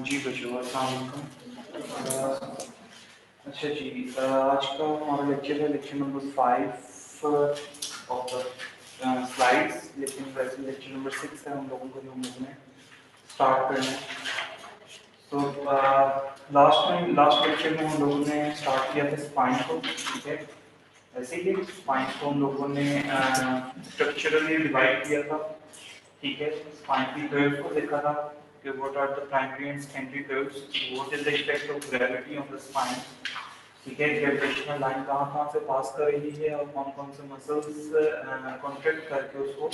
जी बच्चों अस्सलाम वालेकुम। अच्छा जी, आज का हमारा लेक्चर है lecture number 5 of the slides, लेकिन वैसे लेक्चर नंबर 6 है हम लोगों को जो में स्टार्ट करना है। तो लास्ट लेक्चर में हम लोगों ने स्टार्ट किया था स्पाइन को, ठीक है। ऐसे ही स्पाइन को हम लोगों ने स्ट्रक्चरली डिवाइड किया था, ठीक है। स्पाइन की कर्व्स को देखा था कि what are the primary and secondary curves, what is the effect of gravity on the spine, ठीक है। ग्रेविटेशनल लाइन कहाँ से पास कर रही है और कौन कौन से मसल्स कॉन्ट्रैक्ट करके उसको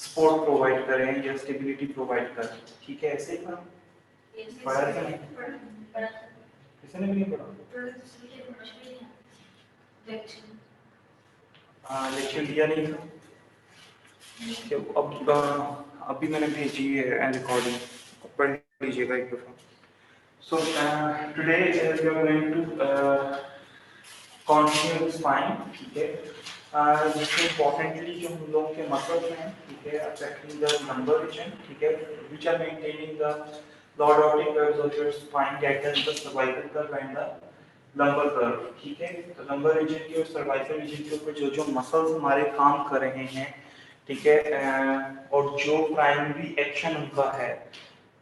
सपोर्ट प्रोवाइड करें या स्टेबिलिटी प्रोवाइड करें, ठीक है। ऐसे ही पढ़ा कि नहीं? किसी ने भी नहीं पढ़ा? लेक्चर दिया नहीं था। अब अभी मैंने भेजी है रिकॉर्डिंग, पढ़ लीजिएगा एक दफा। So today we are going to conscious spine, ठीक है। जिसमें इम्पोर्टेंटली जो हम लोगों के मसल्स हैं, ठीक है, अफेक्टिंग द लंबर रीजन, ठीक है, which are maintaining the lordotic curves of your spine, that is the cervical curve and the lumbar curve, ठीक है। तो लंबर रीजन के और सर्वाइकल रीजन के ऊपर जो जो मसल्स हमारे काम कर रहे हैं, ठीक है, और जो प्राइमरी एक्शन उनका है,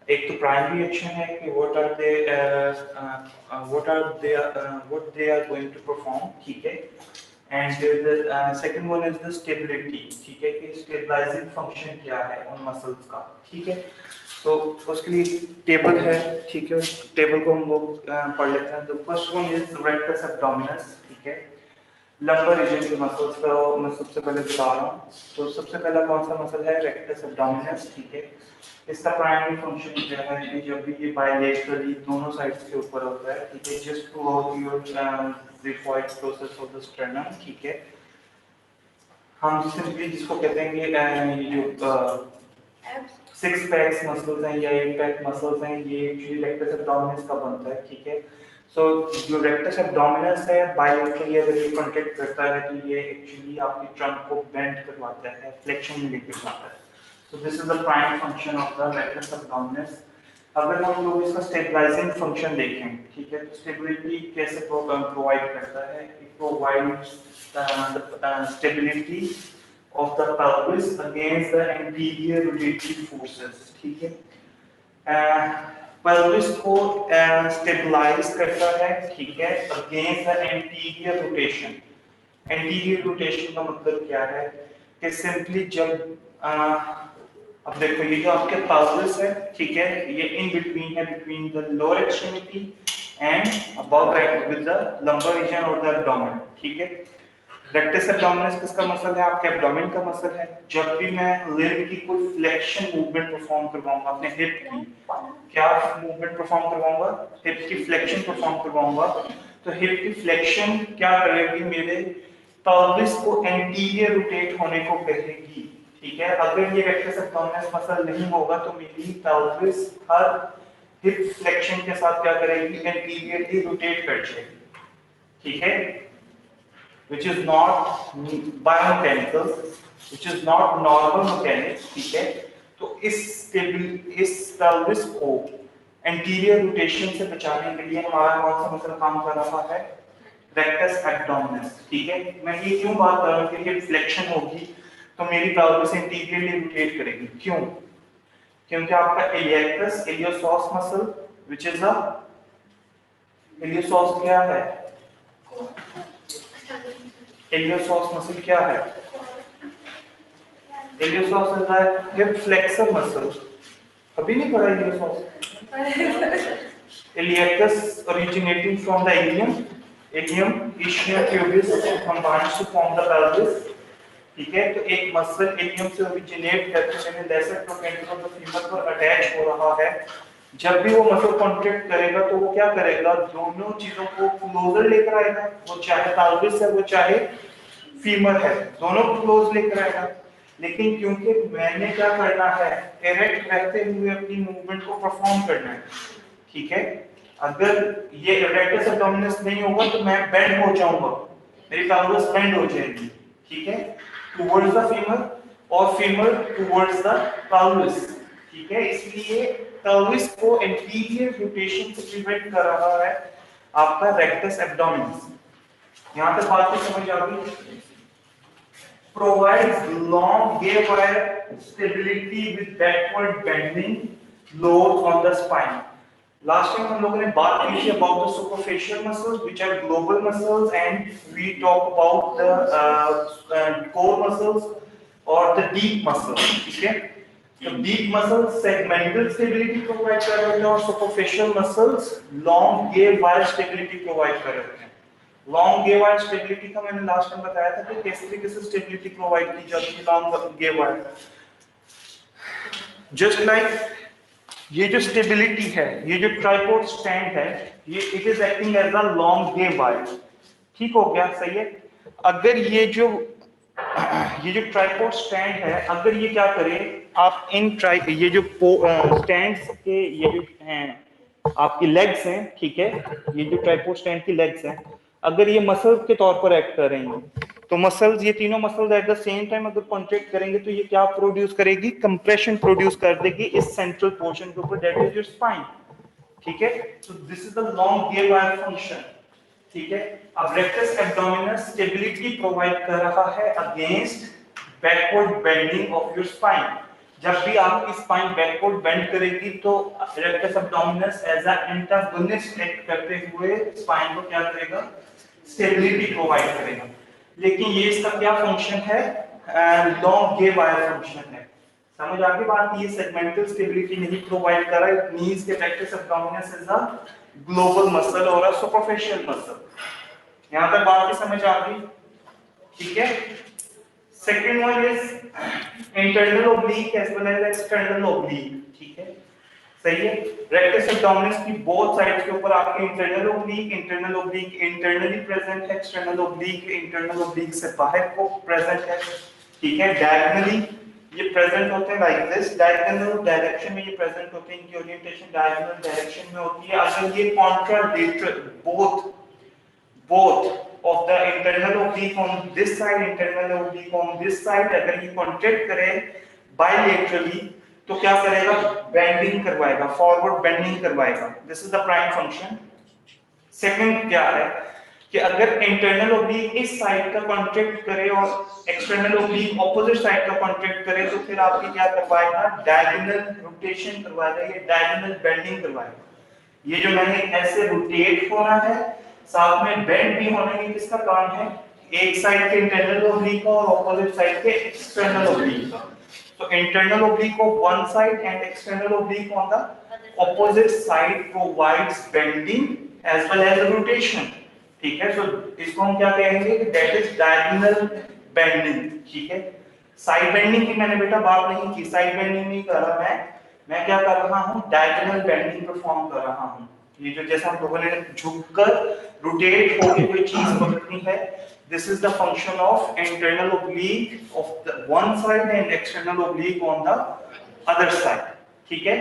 एक तो प्राइमरी एक्शन है कि what they are going to perform, ठीक है। And the second one is the stability, ठीक है, कि स्टेबलाइजिंग फंक्शन क्या है उन मसल्स का, ठीक है। तो उसके लिए टेबल है, ठीक है, टेबल को हम लोग पढ़ लेते हैं। तो first one is rectus abdominis, ठीक है। लंबर रीजन के मसल्स का मैं सबसे पहले बता रहा हूँ। तो सबसे पहला कौन सा मसल है? रेक्टस एब्डोमिनस, ठीक है। इसका प्राइमरी फंक्शन क्या है कि जब भी ये बायलेटरली दोनों साइड्स के ऊपर होता है, ठीक है, just to out your xiphoid process of the sternum, ठीक है। हम सिंपली जिसको कहते हैं कि ये जो सिक्स पैक्स मसल्स हैं या एट पैक मसल्स हैं, ये एक्चुअली रेक्टस एब्डोमिनस का बनता है, ठीक है। सो जो रेक्टस एब्डोमिनस है बायलेटरली अगर ये कॉन्ट्रैक्ट करता है तो ये एक्चुअली आपकी ट्रंक को बेंड करवाता है, फ्लेक्शन में लेके जाता है। So this is the prime function of the rectus abdominis. अगर हम लोग इसका स्टेबलाइजिंग फंक्शन देखें, ठीक है, तो स्टेबिलिटी कैसे प्रोवाइड करता है? It provides stability of the pelvis against the anterior rotating forces, ठीक है। pelvis को स्टेबलाइज करता है, ठीक है, against the anterior rotation. anterior rotation का मतलब क्या है कि सिंपली जब अब देखो ये जो आपके pelvis है, ठीक है, ये इन बिटवीन है, between the lower extremity and above with the lumbar region और द एब्डोमेन, ठीक है। रेक्टस एब्डोमिनस किसका मसल है? आपके एब्डोमेन का मसल है। जब भी मैं लिम्ब की कोई फ्लेक्शन मूवमेंट परफॉर्म करवाऊंगा, अपने हिप की क्या मूवमेंट परफॉर्म करवाऊंगा? हिप की फ्लेक्शन परफॉर्म करवाऊंगा, तो हिप की फ्लेक्शन क्या करेगी? मेरे pelvis को एंटीरियर रोटेट होने को कहेगी, ठीक है। अगर ये रेक्टस एब्डोमिनस मसल नहीं होगा तो मेरी pelvis हर हिप फ्लेक्शन के साथ क्या करेगी? एंटीरियरली रोटेट कर जाएगी, ठीक है, which is not biomechanical, which is not normal mechanics, ठीक है। तो इस pelvis को एंटीरियर रोटेशन से बचाने के लिए हमारा कौन सा मसल काम कर रहा है? रेक्टस एब्डोमिनस, ठीक है। मैं ये क्यों बात कर रहा हूँ कि हिप फ्लेक्शन होगी तो मेरी pelvis एंटीरियरली रोटेट करेगी, क्यों? क्योंकि आपका iliacus iliopsoas muscle which is a iliopsoas क्या है? इलियोसॉस मसल क्या है? Iliopsoas is the hip flexor muscle. अभी नहीं पढ़ा iliopsoas? Iliacus originating from the ilium ischium pubis combines to form the pelvis, ठीक है। तो एक मसल इलियम से ओरिजिनेट करके मेरे lesser trochanter of the femur पर अटैच हो रहा है। जब भी वो मसल कॉन्ट्रैक्ट करेगा तो वो क्या करेगा? दोनों चीजों को क्लोजर लेकर आएगा, वो चाहे pelvis है वो चाहे फीमर है, दोनों को क्लोज लेकर आएगा। लेकिन क्योंकि मैंने क्या करना है? इरेक्ट रहते हुए अपनी मूवमेंट को परफॉर्म करना है, ठीक है। अगर ये रेक्टस एब्डोमिनस नहीं होगा तो मैं बेंड हो जाऊंगा, मेरी pelvis बेंड हो जाएगी, ठीक है, टुवर्ड्स द फीमर और फीमर टुवर्ड्स द pelvis, ठीक है, इसलिए pelvis को एंटीरियर रोटेशन से प्रिवेंट कर रहा है आपका रेक्टस एब्डोमिनस। यहां तक बात को समझ आ गई। provides long gay wire stability with backward bending load on the spine. Last time हम लोगों ने बात की थी about the superficial muscles which are global muscles and we talk about the core muscles or the deep muscles, ठीक है? तो deep muscles segmental stability provide कर रहे हैं और superficial muscles long gay wire stability provide कर रहे हैं। लॉन्ग गे वायर स्टेबिलिटी का मैंने लास्ट टाइम बताया था कि किस तरीके से स्टेबिलिटी प्रोवाइड की जाती है long guy wire. Just like ये जो स्टेबिलिटी है, ये जो ट्राइपॉड स्टैंड है, ये it is acting as a long guy wire. ठीक हो गया, सही है। अगर ये जो ट्राइपॉड स्टैंड है, अगर ये क्या करे, आप ये जो स्टैंड्स के ये जो हैं आपकी लेग्स हैं, ठीक है, ये जो ट्राइपॉड स्टैंड की लेग्स हैं, अगर ये मसल के तौर पर एक्ट करेंगे तो मसल्स, ये तीनों muscles eight the same time अगर कॉन्ट्रैक्ट करेंगे तो ये क्या प्रोड्यूस करेगी, कंप्रेशन प्रोड्यूस कर देगी इस सेंट्रल पोर्शन के ऊपर, दैट इज योर स्पाइन। ठीक है, so this is the long guy wire function. ठीक है, अब रेक्टस एब्डोमिनस स्टेबिलिटी प्रोवाइड कर रहा है against backward bending of your spine. जब भी आपकी स्पाइन बैकवर्ड बेंड करेगी तो rectus abdominis as a antagonist act करते हुए स्पाइन को क्या करेगा, स्टेबिलिटी प्रोवाइड करेगा। लेकिन ये इसका क्या फंक्शन है, लॉन्ग गे वायर फंक्शन है। समझ आ गई बात, ये सेगमेंटल स्टेबिलिटी नहीं प्रोवाइड कर रहा है। इट मींस कि rectus abdominis is a global muscle और अ सुपरफिशियल मसल। यहां तक बात की समझ आ गई, ठीक है। Second one is internal oblique as well as external oblique, ठीक है, सही है। रेक्टस एब्डोमिनस की बोथ साइड्स के ऊपर आपके इंटरनल ओब्लीक इंटरनली प्रेजेंट है, एक्सटर्नल ओब्लीक इंटरनल ओब्लीक से बाहर को प्रेजेंट है, ठीक है। डायगोनली ये प्रेजेंट होते हैं लाइक दिस, डायगोनल डायरेक्शन में ये प्रेजेंट होते हैं, इनकी ओरिएंटेशन डायगोनल डायरेक्शन में होती है। अगर ये contralateral both of the internal oblique on this side, internal oblique on this side, अगर ये कॉन्ट्रैक्ट करे bilaterally तो क्या करेगा, बेंडिंग करवाएगा, फॉरवर्ड बेंडिंग करवाएगा। This is the prime function. Second क्या है कि अगर इंटरनल ओब्लीक इस साइड का कॉन्ट्रैक्ट करे और एक्सटर्नल ओब्लीक ऑपोजिट साइड का कॉन्ट्रैक्ट करे तो फिर आपकी क्या करवाएगा, डायगोनल रोटेशन करवाएगा, ये डायगोनल बेंडिंग करवाएगा। ये जो मैंने ऐसे रोटेट होना है, साथ में बेंड भी होना है, किसका काम है, एक साइड के इंटरनल ओब्लीक का और ऑपोजिट साइड के एक्सटर्नल ओब्लीक का। So internal oblique of one side and external oblique on the opposite side provides bending as well as rotation, ठीक है। So इसको हम क्या कहेंगे कि that is diagonal bending, ठीक है। साइड बेंडिंग की मैंने बेटा बात नहीं की, साइड बेंडिंग नहीं कर रहा मैं क्या कर रहा हूँ, डायगोनल बेंडिंग परफॉर्म कर रहा हूँ। ये जो जैसा हम लोगों ने झुककर रोटेट होकर कोई चीज पकड़नी है, this is the function of internal oblique of the one side and external oblique on the other side, ठीक है।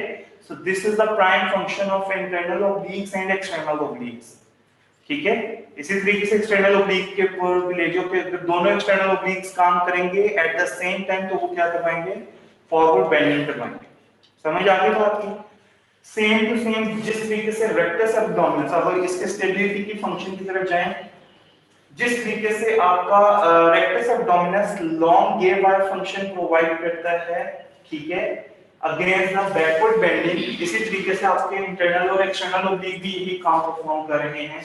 so this is the prime function of internal obliques and external obliques, ठीक है। इसी तरीके से एक्सटर्नल ओब्लीक के ऊपर भी ले जाओ, फिर दोनों एक्सटर्नल ओब्लीक्स काम करेंगे एट द सेम टाइम तो वो क्या करवाएंगे, फॉरवर्ड बेंडिंग करवाएंगे। समझ आ गई बात की। सेम टू सेम जिस तरीके से रेक्टस एब्डोमिनस, अब इसके स्टेबिलिटी की फंक्शन की तरफ जाएं, जिस तरीके से आपका rectus abdominis long guy wire function provide करता है, ठीक है, अगेंस्ट द बैकवर्ड बेंडिंग, इसी तरीके से आपके इंटरनल और एक्सटर्नल ओब्लीक भी यही काम परफॉर्म कर रहे हैं।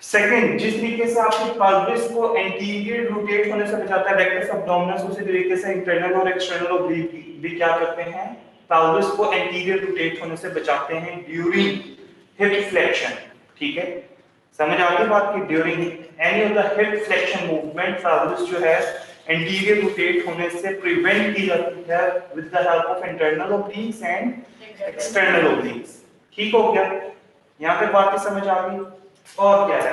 सेकंड, जिस तरीके से आपके pelvis को एंटीरियर रोटेट होने से बचाता है रेक्टस एब्डोमिनस, उसी तरीके से इंटरनल और एक्सटर्नल ओब्लीक भी क्या करते हैं, pelvis को एंटीरियर रोटेट होने से बचाते हैं ड्यूरिंग हिप फ्लेक्शन, ठीक है। समझ आ गई बात की, during any of the hip flexion movement pelvis जो है एंटीरियर रोटेट होने से प्रिवेंट की जाती है with the help of internal obliques and external obliques. ठीक हो गया, यहां पे बात की समझ आ गई। और क्या है,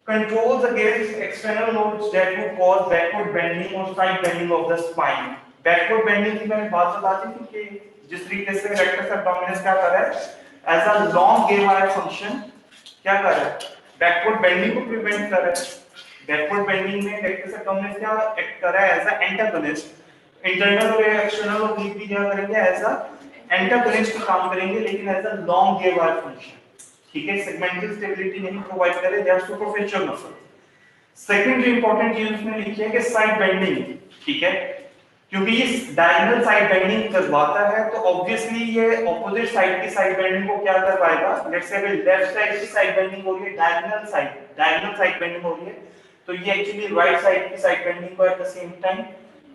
controls against external loads that would cause backward bending or side bending of the spine। backward bending की मैंने बात बता दी थी कि जिस तरीके से रेक्टस एब्डोमिनस क्या कर रहा है as a long guy wire function, क्या कर रहा है, बैकवर्ड बेंडिंग को प्रिवेंट कर रहा है। बैकवर्ड बेंडिंग में रेक्टस एब्डोमिनस क्या एक्ट कर रहा है एज अ एंटागोनिस्ट, इंटरनल और एक्सटर्नल ओब्लिक भी क्या करेंगे, एज अ एंटागोनिस्ट काम करेंगे, लेकिन as a long guy wire function. ठीक है, सेगमेंटल स्टेबिलिटी नहीं प्रोवाइड करे, they are superficial muscle. Second जो इंपॉर्टेंट चीज उसने लिखी है कि साइड बेंडिंग। ठीक है, क्योंकि ये डायगोनल साइड बेंडिंग करवाता है तो ऑब्वियसली ये ऑपोजिट साइड की साइड बेंडिंग को क्या करवाएगा। लेट्स से अगर लेफ्ट साइड की साइड बेंडिंग हो रही है, डायगोनल साइड बेंडिंग हो रही है, तो ये एक्चुअली राइट साइड की साइड बेंडिंग को at the same time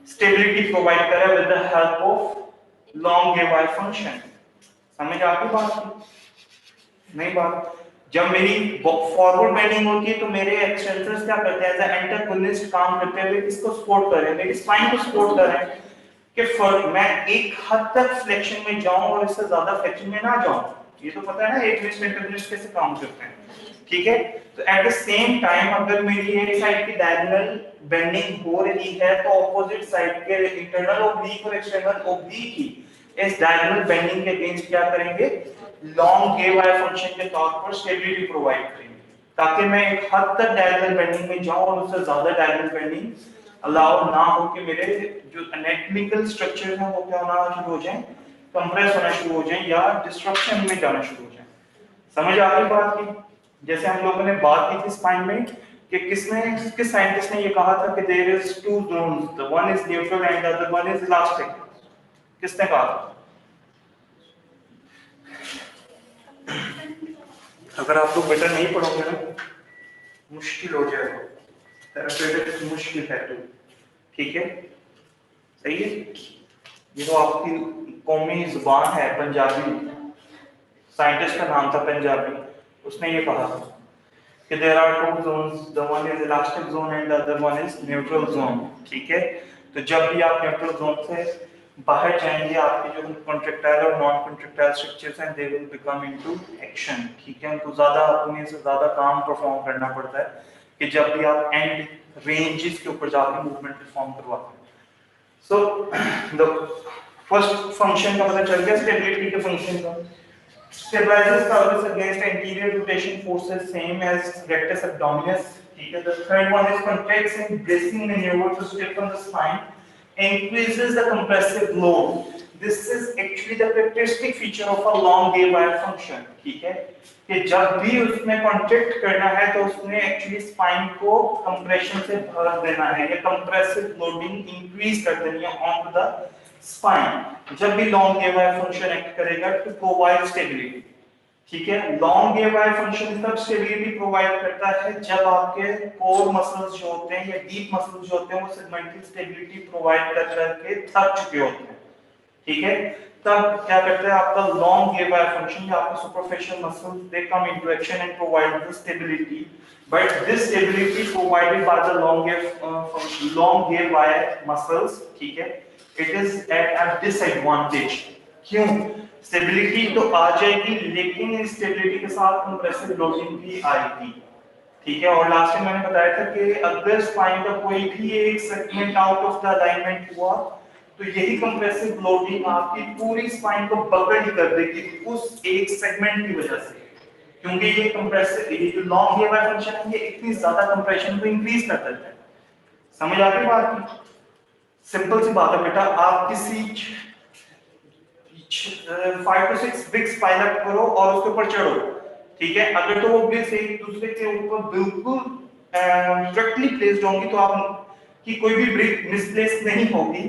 stability provide करे with the help of long guy wire function. समझ आ गई बात की नहीं? बात जब मेरी फॉरवर्ड बेंडिंग होती है तो मेरे एक्सटेंसर्स क्या करते हैं, एज अ एंटागोनिस्ट काम करते हुए किसको सपोर्ट कर रहे हैं, मेरी स्पाइन को सपोर्ट कर रहे हैं कि मैं एक हद तक फ्लेक्शन में जाऊं और इससे ज्यादा फ्लेक्शन में ना जाऊं। ये तो पता है ना एगनिस्ट एंटागोनिस्ट कैसे काम करते हैं। ठीक है, तो एट द सेम टाइम अगर मेरी एक साइड की डायगोनल बेंडिंग हो रही है तो ऑपोजिट साइड के इंटरनल ओब्लिक और एक्सटर्नल ओब्लिक की इस डायगोनल बेंडिंग के अगेंस्ट क्या करेंगे, लॉन्ग गे वायर फंक्शन के तौर पर स्टेबिलिटी प्रोवाइड करेंगे, ताकि मैं एक हद तक डायगोनल बेंडिंग में जाऊं और उससे ज्यादा डायगोनल बेंडिंग अलाउ ना हो कि मेरे जो एनाटॉमिकल स्ट्रक्चर है वो क्या होना शुरू हो जाए, कंप्रेस होना शुरू हो जाए या डिस्ट्रक्शन में जाना शुरू हो जाए। समझ आ गई बात की? जैसे हम लोगों ने बात की थी स्पाइन में कि किस साइंटिस्ट ने ये कहा था कि there is two zones, the one is neutral and the other one is elastic. किसने कहा था? अगर आप लोग बेटा नहीं पढ़ोगे ना मुश्किल हो जाएगा, थेरेपेटिक्स मुश्किल है तो। ठीक है, सही है। ये तो आपकी कौमी जुबान है पंजाबी, साइंटिस्ट का नाम था पंजाबी, उसने ये कहा था कि there are two zones, the one is elastic zone and the other one is neutral zone. ठीक है, तो जब भी आप न्यूट्रल जोन से बाहर जाएंगे आपके जो कॉन्ट्रैक्टाइल और नॉन कॉन्ट्रैक्टाइल स्ट्रक्चर्स हैं they will become into action. ठीक है, उनको ज्यादा अपने से ज्यादा काम परफॉर्म करना पड़ता है कि जब भी आप एंड रेंजेस के ऊपर जाकर मूवमेंट परफॉर्म करवाते हैं। सो द फर्स्ट फंक्शन का पता चल गया, स्टेबिलिटी के फंक्शन का। Stabilizes pelvis against anterior rotation forces same as rectus abdominis. ठीक है, the third one is contracts and bracing maneuver to stiffen the spine, increases the compressive load. This is actually the characteristic feature of a long gay wire function. ठीक है, कि जब भी उसमें contract करना है तो उसने एक्चुअली स्पाइन को कंप्रेशन से भर देना है, या कंप्रेसिव लोडिंग इंक्रीज कर देनी है ऑन द स्पाइन जब भी long guy wire function act करेगा टू प्रोवाइड स्टेबिलिटी। ठीक है, लॉन्ग गे वायर फंक्शन तब स्टेबिलिटी प्रोवाइड करता है जब आपके कोर मसल्स जो होते हैं या डीप मसल्स जो होते हैं वो सेगमेंटल स्टेबिलिटी प्रोवाइड कर करके थक चुके होते हैं। ठीक है, तब क्या करता है आपका लॉन्ग गे वायर फंक्शन या आपके superficial muscles they come into action and provide the stability, but this stability provided by the long guy wire muscles, ठीक है, it is at a disadvantage। क्यों? स्टेबिलिटी तो आ जाएगी लेकिन इस स्टेबिलिटी के साथ कंप्रेसिव लोडिंग भी आएगी। ठीक है, और लास्ट में मैंने बताया था कि अगर स्पाइन का कोई भी एक segment out of the alignment हुआ तो यही कंप्रेसिव लोडिंग आपकी पूरी स्पाइन को बकल ही कर देगी उस एक सेगमेंट की वजह से, क्योंकि ये कंप्रेसिव ये जो लॉन्ग गे वायर फंक्शन है ये इतनी ज्यादा कंप्रेशन को इंक्रीज कर देता है। समझ आ गई बात की? सिंपल सी बात है बेटा, आप किसी 5 to 6 ब्रिक्स पाइल अप करो और उसके ऊपर चढ़ो। ठीक है, अगर तो वो ब्रिक्स एक दूसरे के ऊपर बिल्कुल डायरेक्टली प्लेस्ड होंगी तो आप की कोई भी ब्रिक मिसप्लेस नहीं होगी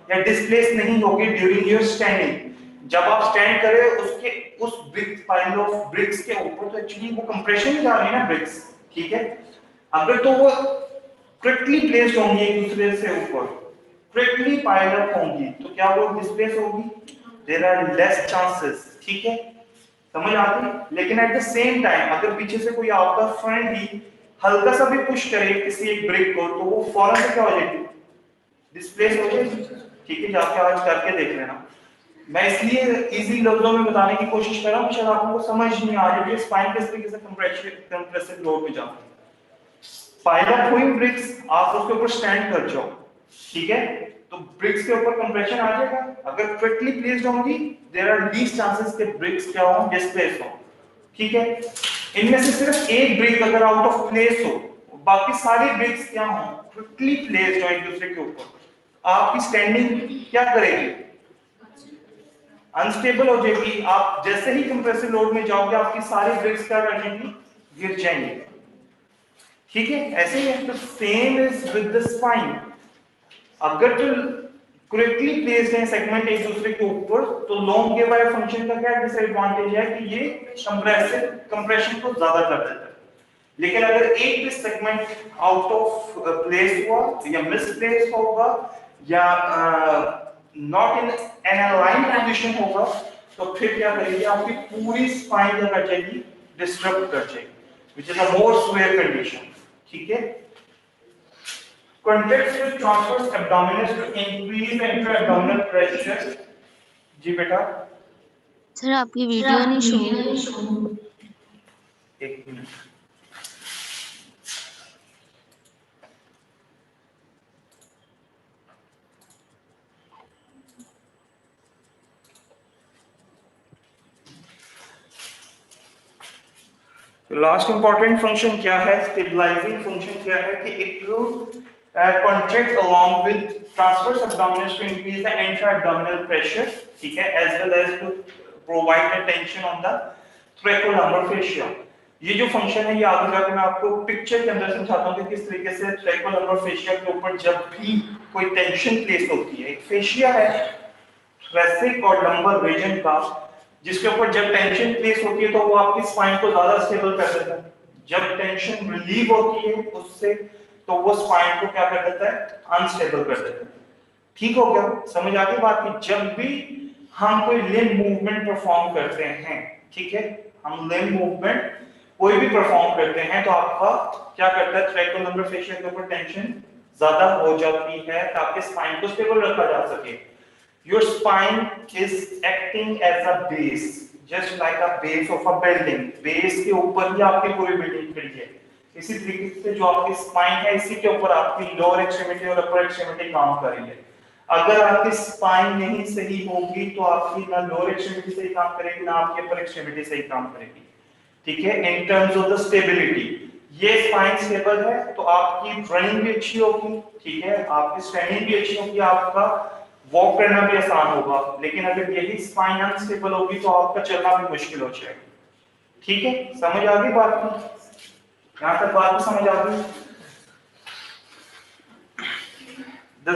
या डिस्प्लेस नहीं होगी ड्यूरिंग योर स्टैंडिंग। जब आप स्टैंड करें उसके उस ब्रिक पाइल ऑफ ब्रिक्स के ऊपर तो एक्चुअली वो कंप्रेशन ही जा रही है ना ब्रिक्स। ठीक है, अगर तो वो डायरेक्टली प्लेस्ड होंगी एक दूसरे से ऊपर, directly piled up होंगी तो क्या वो डिस्प्लेस होगी, देयर आर लेस चांसेस। ठीक है, समझ आती? लेकिन एट द सेम टाइम अगर पीछे से कोई आपका फ्रेंड ही हल्का सा भी पुश करे किसी एक ब्रिक को तो वो फौरन से क्या हो जाएगी, डिस्प्लेस हो जाएगी। ठीक है, जाके आज करके देख लेना। मैं इसलिए इजी लफ्जों में बताने की कोशिश कर रहा हूं शायद आपको समझ नहीं आ रही है स्पाइन किस तरीके से कंप्रेसिव लोड में जाता है। पाइल अप हुई ब्रिक्स, आप उसके ऊपर स्टैंड कर जाओ, ठीक है, तो ब्रिक्स के ऊपर कंप्रेशन आ जाएगा। अगर फिटली प्लेस्ड होंगी देयर आर लीस्ट चांसेस कि ब्रिक्स क्या हो, डिस्प्लेस हो। ठीक है, इनमें से सिर्फ एक ब्रिक अगर आउट ऑफ प्लेस हो बाकी सारी ब्रिक्स क्या हो, फिटली प्लेस्ड हो एक दूसरे के ऊपर, आपकी स्टैंडिंग क्या करेगी, अनस्टेबल हो जाएगी। आप जैसे ही कंप्रेसिव लोड में जाओगे आपकी सारी ब्रिक्स क्या कर जाएंगी, गिर जाएंगी। ठीक है, ऐसे ही तो same is with the spine. अगर जो करेक्टली प्लेस्ड है सेगमेंट एक दूसरे के ऊपर, तो लॉन्ग के वायर फंक्शन का क्या डिसएडवांटेज है कि ये कंप्रेशन को ज्यादा कर देता है। लेकिन अगर एक भी सेगमेंट आउट ऑफ प्लेस हुआ या मिसप्लेस होगा या not in an aligned position होगा, तो फिर क्या करेगी, आपकी पूरी स्पाइन क्या कर जाएगी, डिस्टर्ब कर जाएगी, which is a more severe condition. ठीक है, contracts with transverse abdominis to increase intra-abdominal pressure। जी बेटा। सर आपकी वीडियो नहीं शो। एक मिनट। लास्ट इंपॉर्टेंट फंक्शन क्या है, स्टेबलाइजिंग फंक्शन क्या है कि it will contract along with transverse abdominis to increase the intra-abdominal pressure, ठीक है, as well as to provide the tension on the thoracolumbar fascia। ये जो फंक्शन है ये आगे जाकर मैं आपको पिक्चर के अंदर समझाता हूँ कि किस तरीके से thoracolumbar fascia के ऊपर जब भी कोई टेंशन प्लेस होती है, एक fascia है thoracic और lumbar region का, जिसके ऊपर जब टेंशन प्लेस होती है तो वो आपकी स्पाइन को ज्यादा स्टेबल कर देता है। जब टेंशन रिलीव होती है उससे, तो वो स्पाइन को क्या कर देता है, अनस्टेबल कर देता है। ठीक हो गया, समझ आ गई बात की। जब भी हम कोई लिम्ब मूवमेंट परफॉर्म करते हैं, ठीक है, हम लिम्ब मूवमेंट कोई भी परफॉर्म करते हैं तो आपका क्या करता है, thoracolumbar fascia के ऊपर टेंशन ज्यादा हो जाती है ताकि स्पाइन को स्टेबल रखा जा सके। Your spine is acting as a base, just like a base of a building। Base के ऊपर ही आपकी पूरी बिल्डिंग खड़ी है। इसी तरीके से जो आपकी स्पाइन है, इसी के ऊपर आपकी लोअर एक्सट्रीमिटी और अपर एक्सट्रीमिटी काम कर रही है। अगर आपकी स्पाइन नहीं सही होगी तो आपकी ना लोअर एक्सट्रीमिटी सही काम करेगी ना आपकी अपर एक्सट्रीमिटी सही काम करेगी। ठीक है, in terms of the stability, ये स्पाइन स्टेबल है तो आपकी रनिंग भी अच्छी होगी, ठीक है, आपकी स्टैंडिंग भी अच्छी होगी, आपका वॉक करना भी आसान होगा। लेकिन अगर यही स्पाइन अनस्टेबल होगी तो आपका चलना भी मुश्किल हो जाएगा। ठीक है, समझ आ गई बात की, यहां तक बात समझ आ गई। The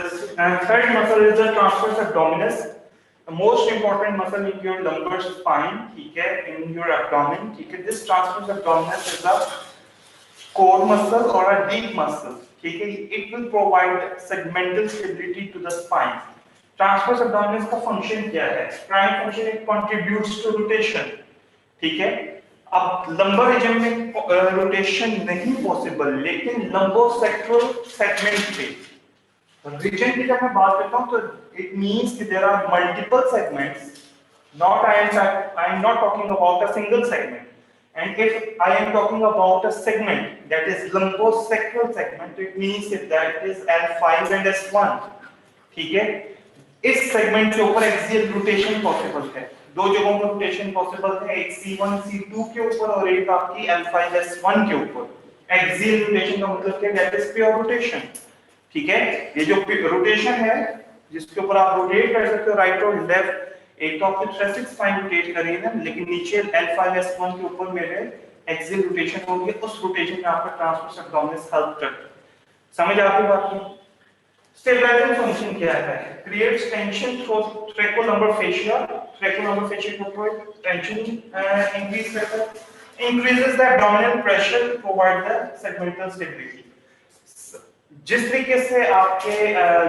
third muscle is the transverse abdominis, the most important muscle in your lumbar spine, ठीक है, in your abdomen, ठीक है। This transverse abdominis is a core muscle or a deep muscle, ठीक है, it will provide segmental stability to the spine। Transverse abdominis का function क्या है, prime function it contributes to rotation, ठीक है। अब लंबर रीजन में रोटेशन नहीं पॉसिबल, लेकिन लंबोसेक्टरल सेगमेंट पे रीजन की जब मैं बात करता हूं तो इट मींस कि there are multiple segments, not I am not talking about a single segment. And if I am talking about a segment that is lumbosacral segment, it means if that is L5 and S1, ठीक है। इस segment के ऊपर axial rotation possible है, दो जगहों पर rotation possible है, एक C1 C2 के ऊपर और एक आपकी L5 S1 के ऊपर। एक्सियल रोटेशन का मतलब क्या है, दैट इज प्योर रोटेशन, ठीक है। ये जो रोटेशन है जिसके ऊपर आप रोटेट कर सकते हो राइट और लेफ्ट, एक तो आपकी थोरैसिक स्पाइन रोटेट कर रही है ना, लेकिन नीचे L5 S1 के ऊपर मेरे एक्सियल रोटेशन होगी, उस रोटेशन में आपका ट्रांसवर्स एब्डोमिनस हेल्प करता है। समझ आ गई बात की। स्टेबलाइजिंग फंक्शन क्या है, creates tension through thoracolumbar fascia, thoracolumbar fascia के ऊपर टेंशन इंक्रीज करता है, increases the abdominal pressure to provide the segmental stability। जिस तरीके से आपके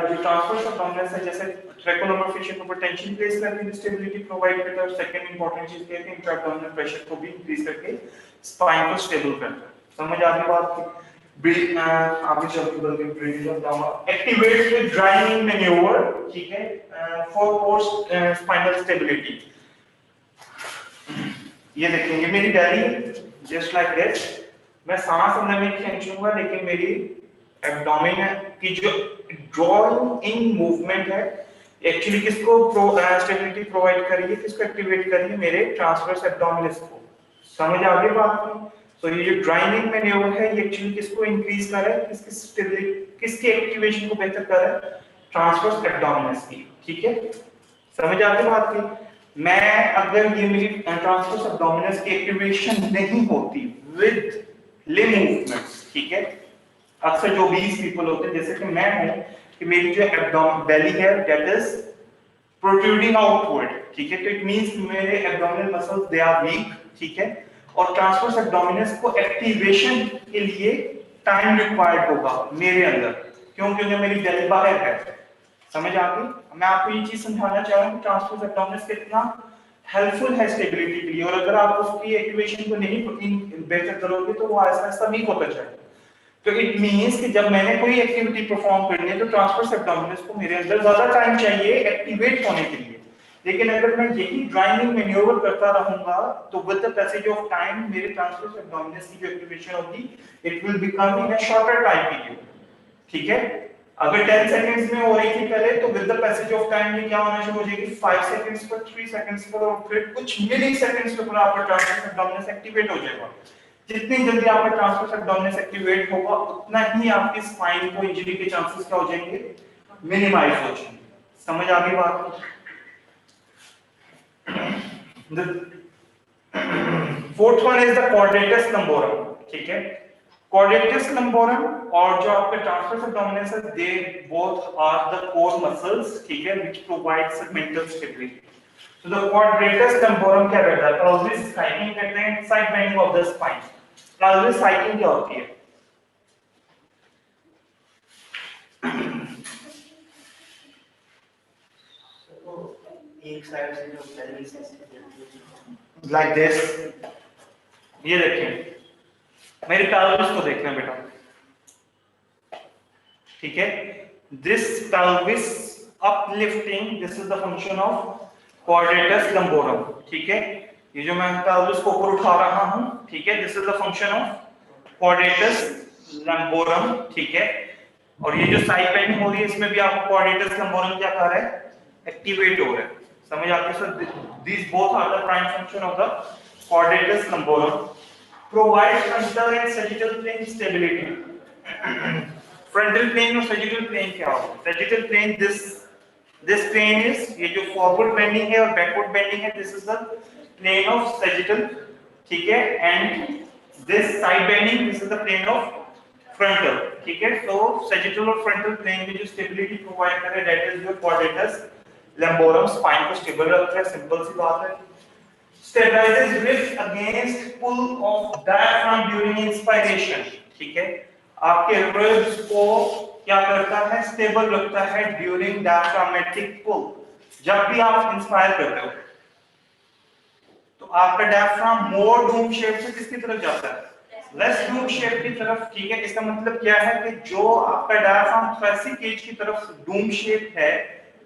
जो ट्रांसवर्स एब्डोमिनस है, जैसे thoracolumbar fascia के ऊपर टेंशन प्लेस करके स्टेबिलिटी प्रोवाइड करता है, और सेकंड इंपॉर्टेंट चीज क्या है कि इंट्रा-एब्डोमिनल प्रेशर को भी इंक्रीज करके स्पाइन को स्टेबल करता है। समझ आ गई बात की। आगे चलते बल्कि brain of down activates with driving manoeuvre, ठीक है, फॉर पोस्ट स्पाइनल स्टेबिलिटी। ये देखें, ये मेरी डायरी जस्ट लाइक दिस, मैं सांस अंदर में खींचूंगा लेकिन मेरी एब्डोमेन की जो ड्रॉइंग इन मूवमेंट है एक्चुअली किसको स्टेबिलिटी प्रोवाइड कर रही है, किसको एक्टिवेट कर रही है, मेरे ट्रांसवर्स एब्डोमिनस को। समझ आ गई बात की। तो ये जो ड्राइविंग मैन्यूवर है ये एक्चुअली किसको इंक्रीज कर रहा है, किसकी स्टेबिलिटी, किसकी एक्टिवेशन को बेहतर कर रहा है, ट्रांसवर्स एब्डोमिनस की, ठीक है, समझ आती बात की। मैं अगर ये मेरी ट्रांसवर्स एब्डोमिनस की एक्टिवेशन नहीं होती विद लिम्ब मूवमेंट्स, ठीक है, अक्सर जो 20 पीपल होते हैं जैसे कि मैं हूं कि मेरी जो एब्डोमिन बेली है दैट इज प्रोट्रूडिंग आउटवर्ड, ठीक है, तो इट मींस मेरे abdominal muscles they are weak, ठीक है, और ट्रांसवर्स एब्डोमिनस को एक्टिवेशन के लिए टाइम रिक्वायर्ड होगा मेरे अंदर, क्यों, क्योंकि मेरी बेली बाहर है, समझ आ गई। मैं आपको ये चीज समझाना चाह रहा हूं कि ट्रांसवर्स एब्डोमिनस कितना हेल्पफुल है स्टेबिलिटी के लिए, और अगर आप उसकी एक्टिवेशन को नहीं बेहतर करोगे तो वो आहिस्ता आहिस्ता वीक होता जाएगा। तो इट मींस कि जब मैंने कोई एक्टिविटी परफॉर्म करनी है तो ट्रांसवर्स एब्डोमिनस को मेरे अंदर ज्यादा टाइम चाहिए एक्टिवेट होने के लिए, लेकिन अगर मैं यही ड्राइविंग मैन्यूवर करता रहूंगा तो with the passage of time मेरे ट्रांसवर्स एब्डोमिनस की जो एक्टिवेशन होगी it will become in a shorter time period, ठीक है। अगर 10 सेकंड्स में हो रही थी पहले तो with the passage of time ये क्या होना शुरू हो जाएगी 5 सेकंड्स पर, 3 सेकंड्स पर, और फिर कुछ मिली सेकंड्स पर आपका ट्रांसवर्स एब्डोमिनस एक्टिवेट हो जाएगा। जितनी जल्दी आपका ट्रांसवर्स एब्डोमिनस एक्टिवेट होगा उतना ही आपकी स्पाइन को इंजरी के चांसेस क्या हो जाएंगे, मिनिमाइज हो जाएंगे। समझ आ गई बात। The fourth one is the quadratus lumborum, ठीक है। quadratus lumborum और जो आपके ट्रांसवर्स एब्डोमिनस है they both are the core muscles, ठीक है, which provide segmental stability. So the quadratus lumborum क्या करता है, pelvis hiking कहते हैं, side bending of the spine। pelvis hiking क्या होती है, एक साइड से जो pelvis like this, ये देखिए मेरे pelvis को देखना बेटा, ठीक है, this pelvis uplifting, this is the function of quadratus lumborum, ठीक है, ये जो मैं pelvis को ऊपर उठा रहा हूं, ठीक है, this is the function of quadratus lumborum, ठीक है, और ये जो साइड बेंडिंग हो रही है इसमें भी आपको quadratus lumborum क्या कर रहा है, एक्टिवेट हो रहा है। समझ आती है sir, these both are the prime function of the quadratus lumborum, provides frontal and sagittal plane stability। frontal plane और sagittal plane क्या होगा, sagittal plane this plane is, ये जो forward bending है और backward bending है, this is the plane of sagittal, ठीक है, and this side bending, this is the plane of frontal, ठीक है। तो sagittal और frontal plane में जो stability provide कर रहा है that is your quadratus lumborum, spine को stable रखता है, simple सी बात है। stabilizes ribs against pull of diaphragm during inspiration, ठीक है, आपके ribs को क्या करता है, स्टेबल रखता है ड्यूरिंग डायफ्रामेटिक पुल। जब भी आप इंस्पायर करते हो तो आपका डायफ्राम मोर डूम शेप से किसकी तरफ जाता है, लेस डूम शेप की तरफ, ठीक है। इसका मतलब क्या है कि जो आपका डायफ्राम थोरेसिक केज की तरफ डूम शेप है,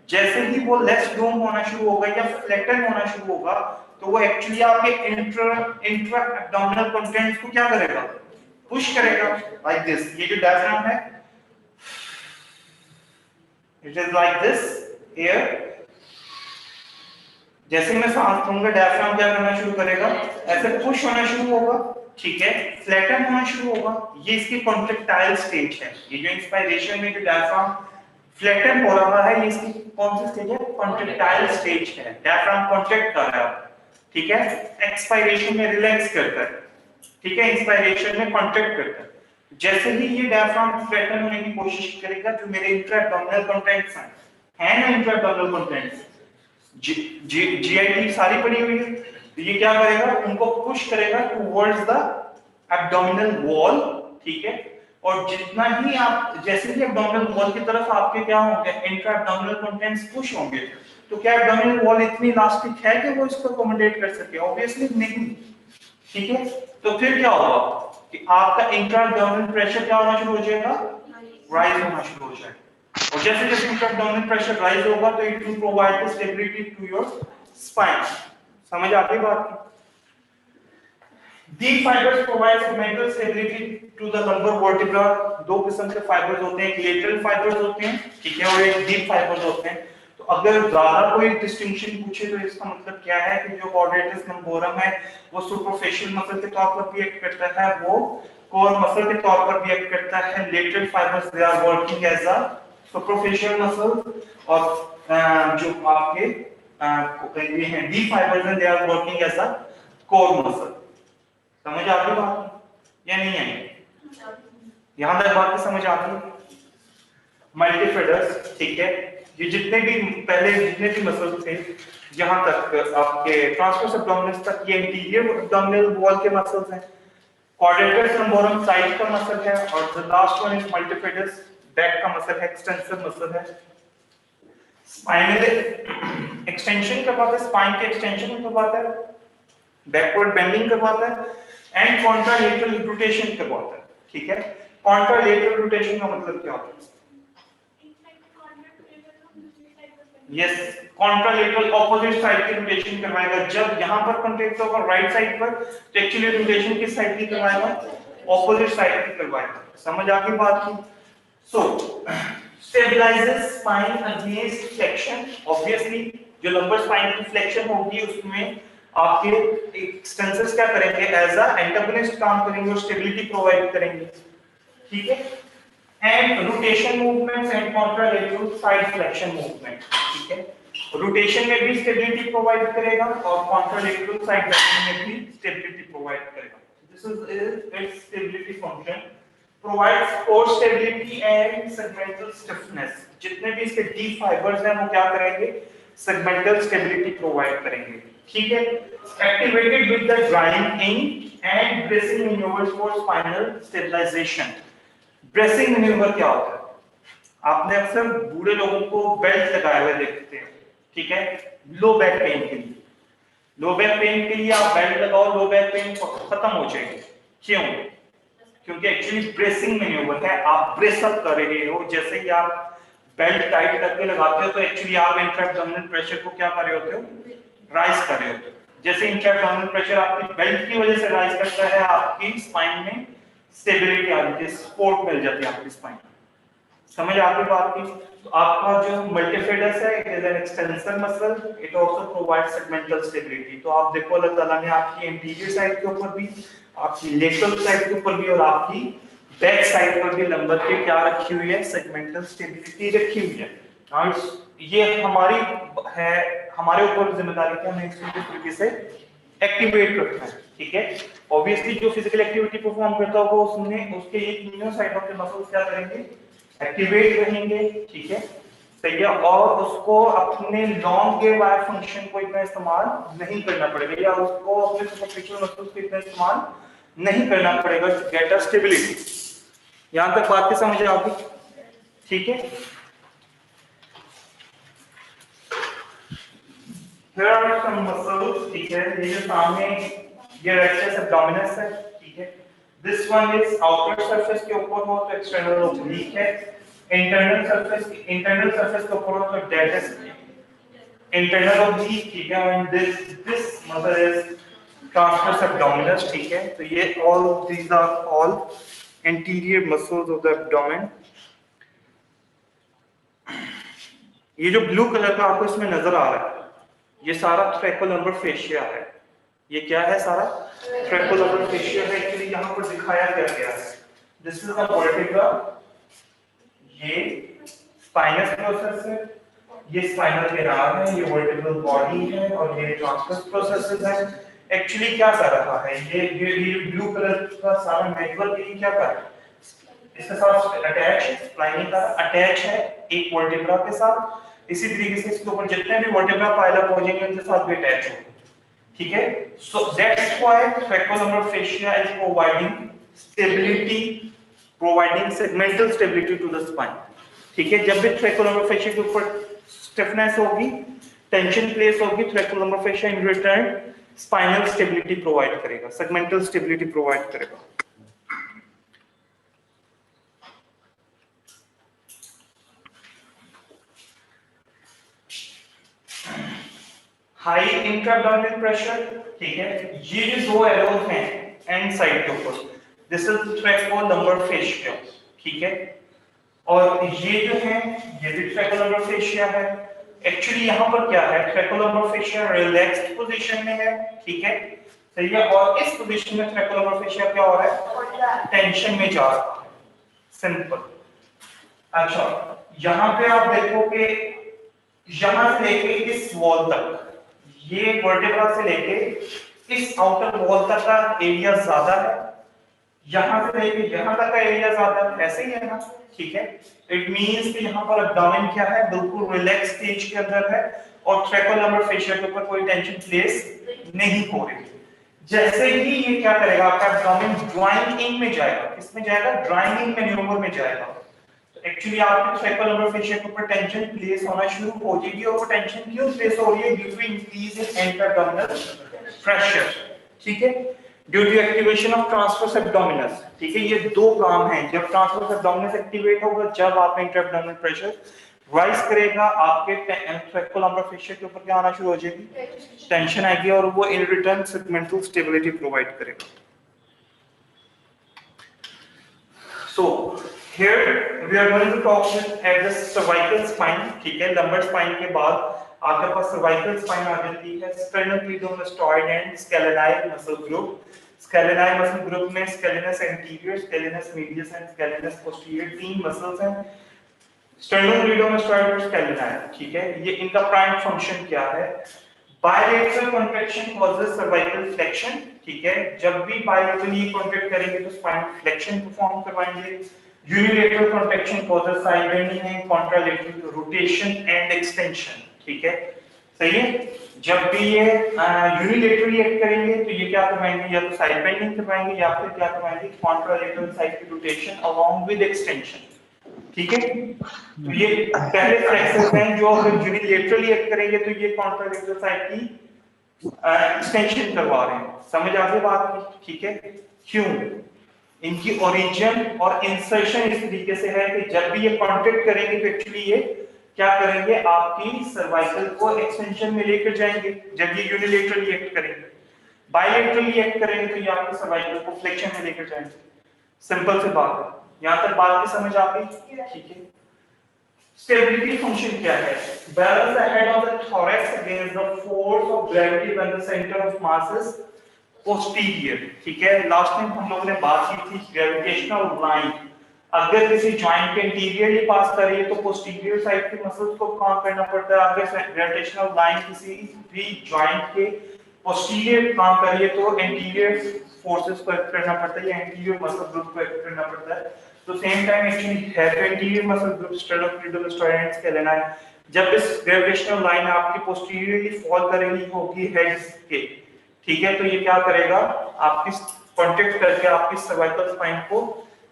जैसे ही वो लेस डूम होना शुरू होगा या फ्लैटन होना शुरू होगा तो वो एक्चुअली आपके इंट्रा एब्डोमिनल कंटेंट्स को क्या करेगा, पुश करेगा, लाइक दिस। ये जो डायफ्राम है it is like this here, जैसे मैं सांस लूंगा डायफ्राम क्या करना शुरू करेगा, ऐसे पुश होना शुरू होगा, ठीक है, फ्लैटन होना शुरू होगा। ये इसकी कॉन्ट्रैक्टाइल स्टेज है। ये जो इंस्पायरेशन में जो डायफ्राम फ्लैटन हो रहा है ये इसकी कौन सी स्टेज है, कॉन्ट्रैक्टाइल स्टेज है। डायफ्राम कॉन्ट्रैक्ट कर रहा है, ठीक है, एक्सपायरेशन में रिलैक्स करता है, ठीक है, इंस्पायरेशन में कॉन्ट्रैक्ट करता है। जैसे ही ये डायफ्राम फ्लैटन होने की कोशिश करेगा, जो मेरे इंट्रा एब्डोमिनल कंटेंट्स हैं ना, इंट्रा एब्डोमिनल कंटेंट्स जीआईटी सारी पड़ी हुई है, तो ये क्या करेगा, उनको पुश करेगा टुवर्ड्स द एब्डोमिनल वॉल, ठीक है। और जितना ही आप जैसे ही एब्डोमिनल वॉल की तरफ आपके क्या होंगे, इंट्रा एब्डोमिनल कंटेंट्स पुश होंगे, तो क्या एब्डोमिनल वॉल इतनी इलास्टिक है कि वो इसको अकोमोडेट कर सके, ऑब्वियसली नहीं, ठीक है। तो फिर क्या होगा कि आपका इंट्रा एब्डोमिनल प्रेशर क्या होना शुरू हो जाएगा, राइज होना शुरू हो जाएगा। और जैसे जैसे इंट्रा एब्डोमिनल प्रेशर राइज होगा तो it will provide the stability to your spine. समझ आती बात। These fibers provide segmental stability to the lumbar vertebra। दो किस्म के फाइबर्स होते हैं, एक लेटरल फाइबर्स होते हैं, ठीक है, और एक डीप फाइबर्स होते हैं। तो अगर ज्यादा कोई डिस्टिंक्शन पूछे तो इसका मतलब क्या है कि जो quadratus lumborum है वो सुपरफिशियल मसल के तौर पर भी एक्ट करता है, वो कोर मसल के तौर पर भी एक्ट करता है। Lateral fibres they are working as a superficial muscle और जो आपके ये हैं D fibres and they are working as a core muscle. समझ आ गई बात या नहीं आई? यहां तक बात समझ आती है? मल्टीफिडर्स, ठीक है, ये जितने भी पहले जितने भी मसल्स थे जहां तक आपके ट्रांसवर्स एब्डोमिनस तक, ये इंटीरियर एब्डोमिनल वॉल के मसल्स हैं। क्वाड्रिलेटरस लंबोरम साइड का मसल है और the last one is multifidus, back का मसल है, एक्सटेंसिव मसल है। स्पाइनल एक्सटेंशन करवाता है, स्पाइन के एक्सटेंशन करवाता है, बैकवर्ड बेंडिंग करवाता है एंड कॉन्ट्रालेटरल रोटेशन करवाता है, ठीक है। कॉन्ट्रालेटरल रोटेशन का मतलब क्या होता है? यस, कॉन्ट्रालेटरल ऑपोजिट साइड की रोटेशन करवाएगा। जब यहां पर कॉन्टैक्ट होगा राइट साइड पर तो एक्चुअली रोटेशन किस साइड की करवाएगा? ऑपोजिट साइड की करवाएगा। समझ आ गई बात की? सो stabilizes spine against flexion। obviously जो लंबर स्पाइन की फ्लेक्शन होगी उसमें आपके एक्सटेंसर्स क्या करेंगे? एज अ एंटागोनिस्ट काम करेंगे और स्टेबिलिटी प्रोवाइड करेंगे, ठीक है। And rotation movements and contralateral side flexion movement, ठीक है। रोटेशन में भी स्टेबिलिटी प्रोवाइड करेगा और कॉन्ट्रालेटरल साइड फ्लेक्शन में भी स्टेबिलिटी प्रोवाइड करेगा। This is it's stability function. provides core stability and segmental stiffness। जितने भी इसके डी फाइबर्स हैं वो क्या करेंगे? segmental stability provide करेंगे, ठीक है। activated with the drying in and bracing maneuvers for spinal stabilization। bracing maneuver क्या होता है? आपने अक्सर बूढ़े लोगों को बेल्ट लगाए हुए देखते हैं, ठीक है, लो बैक पेन के लिए। लो बैक पेन के लिए आप बेल्ट लगाओ, लो बैक पेन खत्म हो जाएगी। क्यों? क्योंकि एक्चुअली ब्रेसिंग मैन्यूवर है, आप ब्रेस अप कर रहे हो। जैसे ही आप बेल्ट टाइट करके लगाते हो तो एक्चुअली आप इंट्रा-एब्डोमिनल प्रेशर को क्या कर रहे होते हो? राइज कर रहे होते हो। जैसे इंट्रा-एब्डोमिनल प्रेशर आपकी बेल्ट की वजह से राइज करता है, आपकी स्पाइन में स्टेबिलिटी आ जाती है, सपोर्ट मिल जाती है आपकी स्पाइन। समझ आ गई बात की? तो आपका जो मल्टीफिडस है, it is an extensor muscle, it also provides segmental stability. तो आप देखो अल्लाह ताला ने आपकी इंटीरियर साइड के ऊपर भी, आपकी लेटरल साइड के ऊपर भी और आपकी बैक साइड पर भी लंबर पे क्या रखी हुई है? सेगमेंटल स्टेबिलिटी रखी हुई है। नाउ ये हमारी है, हमारे ऊपर जिम्मेदारी है हमें इसको किस तरीके से एक्टिवेट रखना है, ठीक है। ऑब्वियसली जो फिजिकल एक्टिविटी परफॉर्म करता होगा उसमें उसके ये तीनों साइडों के मसल्स क्या करेंगे? एक्टिवेट रहेंगे, ठीक है, सही है। और उसको अपने लॉन्ग गियर वायर फंक्शन को इतना इस्तेमाल नहीं करना पड़ेगा या उसको अपने सुपरफिशियल मसल्स को इतना इस्तेमाल नहीं करना पड़ेगा टू गेट अ स्टेबिलिटी। यहां तक बात की समझ आ गई, ठीक है। Here are some muscles, ठीक है। ये जो सामने ये रेक्टस एब्डोमिनस है, ठीक है। This one is outer surface के ऊपर हो तो external oblique है, internal surface के ऊपर हो तो deltoid है, internal oblique, ठीक है। And this muscle is transverse abdominis, ठीक है। तो ये these are all anterior muscles of the abdomen। ये जो ब्लू कलर का आपको इसमें नजर आ रहा है ये सारा ट्रैकोलम्बर फेशिया है। ये क्या है? सारा ट्रैकोलम्बर फेशिया है। एक्चुअली यहाँ पर दिखाया गया है, दिस इज द वर्टिब्रा, ये स्पाइनस प्रोसेस है, ये स्पाइनल केनाल है, ये वर्टिब्रल बॉडी है और ये ट्रांसवर्स प्रोसेसेस है। एक्चुअली क्या कर रहा है ये ब्लू कलर का सारा नेटवर्क ये क्या कर रहा है? इसके साथ अटैच है, स्प्लाइनिंग का अटैच है एक वर्टिब्रा के साथ। इसी तरीके से इसके ऊपर जितने भी वर्टिब्रा पाइल अप हो जाएंगे उनके साथ भी अटैच होगा, ठीक है। So that's why thoracolumbar fascia is providing stability, providing segmental stability to the spine, ठीक है। जब भी ट्रैकोलम्बर फेशिया के ऊपर स्टिफनेस होगी, टेंशन प्लेस होगी, thoracolumbar fascia in return spinal stability provide करेगा, सेगमेंटल स्टेबिलिटी प्रोवाइड करेगा। हाई इंट्राअब्डोमिनल प्रेशर, ठीक है। ये जो दो एरोज हैं एंड साइड के ऊपर, दिस इज ट्रैकोलम्बर फेशिया, ठीक है। और ये जो है ये भी ट्रैकोलम्बर फेशिया है। एक्चुअली यहाँ पर क्या है? ट्रैकोलम्बर फेशिया रिलैक्स्ड पोजीशन में है, ठीक है, सही है। और इस पोजीशन में ट्रैकोलम्बर फेशिया क्या हो रहा है? टेंशन में जा रहा है, सिंपल। अच्छा, यहाँ पे आप देखो कि यहाँ से लेके इस वॉल तक, ये वर्टिब्रा से लेके इस आउटर वॉल तक का एरिया ज्यादा है, यहाँ से लेके यहाँ तक का एरिया ज्यादा है, ऐसे ही है ना, ठीक है। इट मींस कि यहाँ पर एब्डोमेन क्या है, बिल्कुल रिलैक्स स्टेज के अंदर है और ट्रैकोलम्बर फेशिया के ऊपर कोई टेंशन प्लेस नहीं हो रही। जैसे ही ये क्या करेगा, आपका एब्डोमेन ड्राइंग इन में जाएगा, किसमें जाएगा, ड्राइंग इन मैन्यूवर में जाएगा, तो एक्चुअली आपके ट्रैकोलम्बर फेशिया के ऊपर टेंशन प्लेस होना शुरू हो जाएगी। और वो टेंशन क्यों प्लेस हो रही है, due to increase in intraabdominal pressure, ठीक है, due to activation of transverse abdominis, ठीक है। ये दो काम हैं, जब ट्रांसवर्स एब्डोमिनस एक्टिवेट होगा, जब आप इंट्राअब्डोमिनल प्रेशर राइज करेगा, आपके ट्रैकोलम्बर फेशिया के ऊपर क्या आना शुरू हो जाएगी, टेंशन आएगी, और वो in return segmental stability provide करेगा। So here we are going to talk at the cervical spine, ठीक है। लंबर स्पाइन के बाद आपके पास cervical spine आ जाती है, sternocleidomastoid and scaleni muscle group। scaleni muscle group में scalenus anterior, scalenus medius and scalenus posterior तीन muscles हैं, sternocleidomastoid और scaleni, ठीक है। ये इनका प्राइम फंक्शन क्या है, bilateral contraction causes cervical flexion, ठीक है। जब भी bilaterally कॉन्ट्रैक्ट करेंगे तो स्पाइन फ्लेक्शन परफॉर्म करवाएंगे। unilateral contraction causes side bending and contralateral rotation and extension, ठीक है, सही है। जब भी ये यूनिलेटरली एक्ट करेंगे तो ये क्या करवाएंगे, या तो साइड बेंडिंग करवाएंगे या फिर क्या करवाएंगे, contralateral side की रोटेशन along with extension, ठीक है। तो ये पहले फ्लेक्सर्स हैं जो अगर यूनिलेटरली एक्ट करेंगे तो ये कॉन्ट्रालेटरल साइड की एक्सटेंशन करवा रहे हैं, समझ आ गई बात की, ठीक है। क्यों, इनकी ओरिजिन और इंसर्शन इस तरीके से है कि जब भी ये कॉन्ट्रैक्ट करेंगे तो एक्चुअली ये क्या करेंगे, आपकी सर्वाइकल को एक्सटेंशन में लेकर जाएंगे जब ये यूनिलेटरली एक्ट करेंगे। बायलेटरली एक्ट करेंगे तो ये आपकी सर्वाइकल को फ्लेक्शन में लेकर जाएंगे, सिंपल सी बात है। यहां तक बात की समझ आ गई, ठीक है। स्टेबिलिटी फंक्शन क्या है, balance the head of the thorax against the force of gravity when the center of mass is posterior, ठीक है। लास्ट टाइम हम लोगों ने बात की थी ग्रेविटेशनल लाइन अगर किसी जॉइंट के इंटीरियरली पास कर रही है तो पोस्टीरियर साइड के मसल्स को काम करना पड़ता है, अगर ग्रेविटेशनल लाइन किसी भी जॉइंट के पोस्टीरियर काम कर रही है तो इंटीरियर फोर्सेस को एक्ट करना पड़ता है या इंटीरियर मसल ग्रुप को एक्ट करना पड़ता है। तो सेम टाइम एक्चुअली है तो इंटीरियर मसल ग्रुप स्टेनोक्लीडोमास्टोइड एंड स्केलेनी, जब इस ग्रेविटेशनल लाइन आपकी पोस्टीरियरली फॉल कर रही होगी हेड के, ठीक है, तो ये क्या करेगा, आपकी कांटेक्ट करके आपकी सर्वाइकल स्पाइन को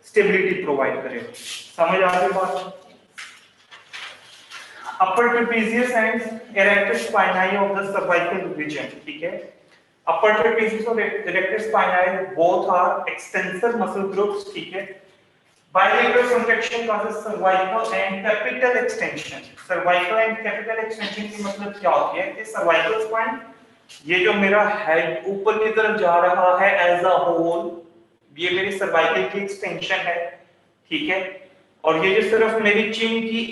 स्टेबिलिटी प्रोवाइड करेगा। समझ आ गई बात। Upper trapezius and erector spinae of the cervical region, ठीक है। अपर ट्रेपेजियस और erector spinae both are extensor muscle groups, ठीक है। Bilateral contraction causes cervical and capital extension. Cervical and capital extension की मतलब क्या होती है कि cervical spine, ये जो मेरा हेड ऊपर की तरफ जा रहा है एज अ होल, ये मेरी cervical की extension है, ठीक है। और ये जो सिर्फ मेरी चिन की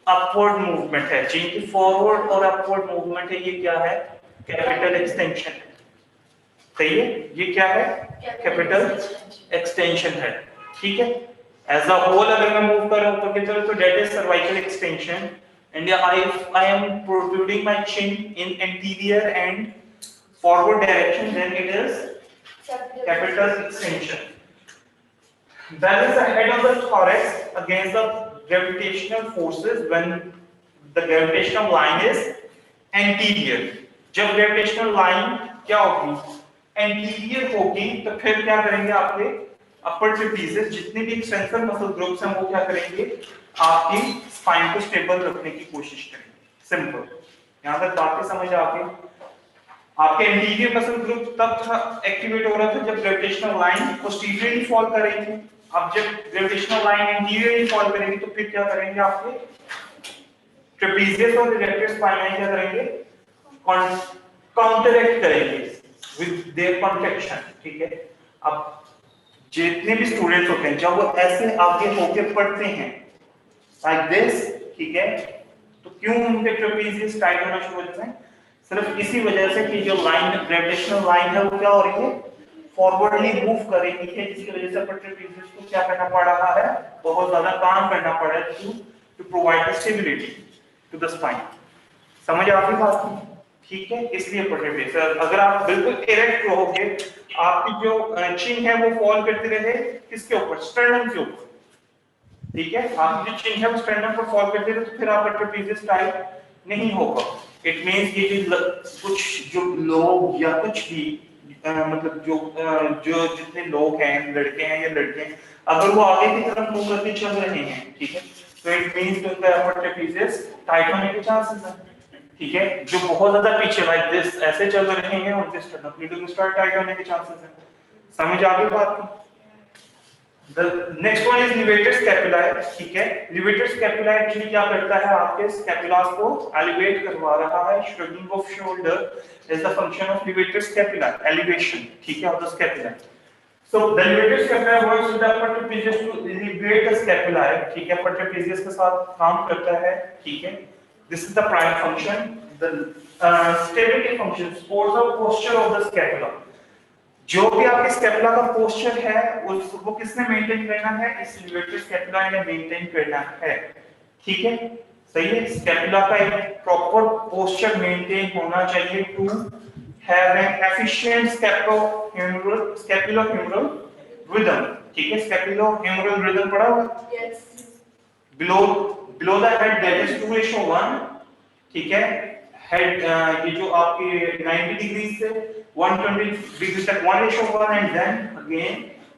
अपवर्ड मूवमेंट है, चिन की फॉरवर्ड और अपवर्ड मूवमेंट है, ये क्या है, कैपिटल एक्सटेंशन है, सही है। ये क्या है, कैपिटल एक्सटेंशन है, ठीक है। As a whole अगर मैं मूव कर रहा हूं तो किधर, तो that is cervical extension and I am protruding my chin in anterior and forward direction, then it is capital extension. Balance the head of the thorax against the gravitational forces when the gravitational line is anterior. जब gravitational line क्या होगी, anterior होगी, तो फिर क्या करेंगे, आपके अपर trapezius जितने भी एक्सटेंसर मसल ग्रुप्स हैं वो क्या करेंगे, आपकी स्पाइन को स्टेबल रखने की कोशिश करेंगे, सिंपल। यहां तक बात समझ आ गई। आपके इंटीरियर मसल ग्रुप तब एक्टिवेट हो रहा था जब ग्रेविटेशनल लाइन पोस्टीरियरली फॉल कर रही थी, अब जब ग्रेविटेशनल लाइन इंटीरियरली फॉल करेगी तो फिर क्या करेंगे, आपके ट्रेपेजियस और इरेक्टर स्पाइन क्या करेंगे, काउंटरएक्ट करेंगे विद देयर कॉन्ट्रैक्शन, ठीक है। अब जितने भी स्टूडेंट्स होते हैं जब वो ऐसे आगे होके पढ़ते हैं लाइक दिस, ठीक है, तो क्यों उनके ट्रेपेजियस टाइट होना शुरू हो जाते हैं, सिर्फ इसी वजह से कि जो लाइन ग्रेविटेशनल लाइन है वो क्या हो रही है, फॉरवर्डली मूव कर रही है, जिसकी वजह से अपर ट्रेपेजियस को क्या करना पड़ रहा है, बहुत ज्यादा काम करना पड़ रहा है to to provide stability to the spine. समझ आ गई बात की? ठीक है, इसलिए पोर्ट्रेट अगर आप बिल्कुल इरेक्ट रहोगे, आपकी जो चिन है वो फॉल करती रहे किसके ऊपर? स्टर्नम के ऊपर। ठीक है, आपकी जो चिन है वो स्टर्नम पर फॉल करती रहे तो फिर आपका ट्रेपेजियस टाइप नहीं होगा। इट मींस ये कुछ जो लोग या कुछ भी मतलब जो जितने लोग हैं, लड़के हैं या लड़के हैं, अगर वो आगे की तरफ मूव करके चल रहे हैं, ठीक है, तो इट मींस कि उनका अपर ट्रेपेजियस टाइट होने के चांसेस हैं। ठीक है, जो बहुत ज्यादा पीछे लाइक दिस ऐसे चल रहे हैं उनके स्टर्नम स्टार्ट टाइट होने के चांसेस हैं। समझ आ गई बात की? The next one is levator scapula, ठीक है। levator scapula एक्चुअली क्या करता है? आपके स्कैपुलास को एलिवेट करवा रहा है। shrugging of shoulder is the function of levator scapula, elevation, ठीक है, of the scapula. So the levator scapula works with the upper trapezius to elevate the scapula, ठीक है, upper trapezius के साथ काम करता है, ठीक है। This is the prime function. The stability function supports the posture of the scapula. जो भी आपके स्कैपुला का पोस्चर है वो किसने मेंटेन करना है? इस लेवेटर स्कैपुला ने मेंटेन करना है। ठीक है, सही है। स्कैपुला का एक प्रॉपर पोस्चर मेंटेन होना चाहिए to have an efficient scapulohumeral rhythm. ठीक है, स्कैपुलो-ह्यूमरल रिदम पढ़ा हुआ? Yes. Below the head that is 2:1, ठीक है। हेड ये जो आपके 90 डिग्री से 120 डिग्री तक 1:1 एंड देन अगेन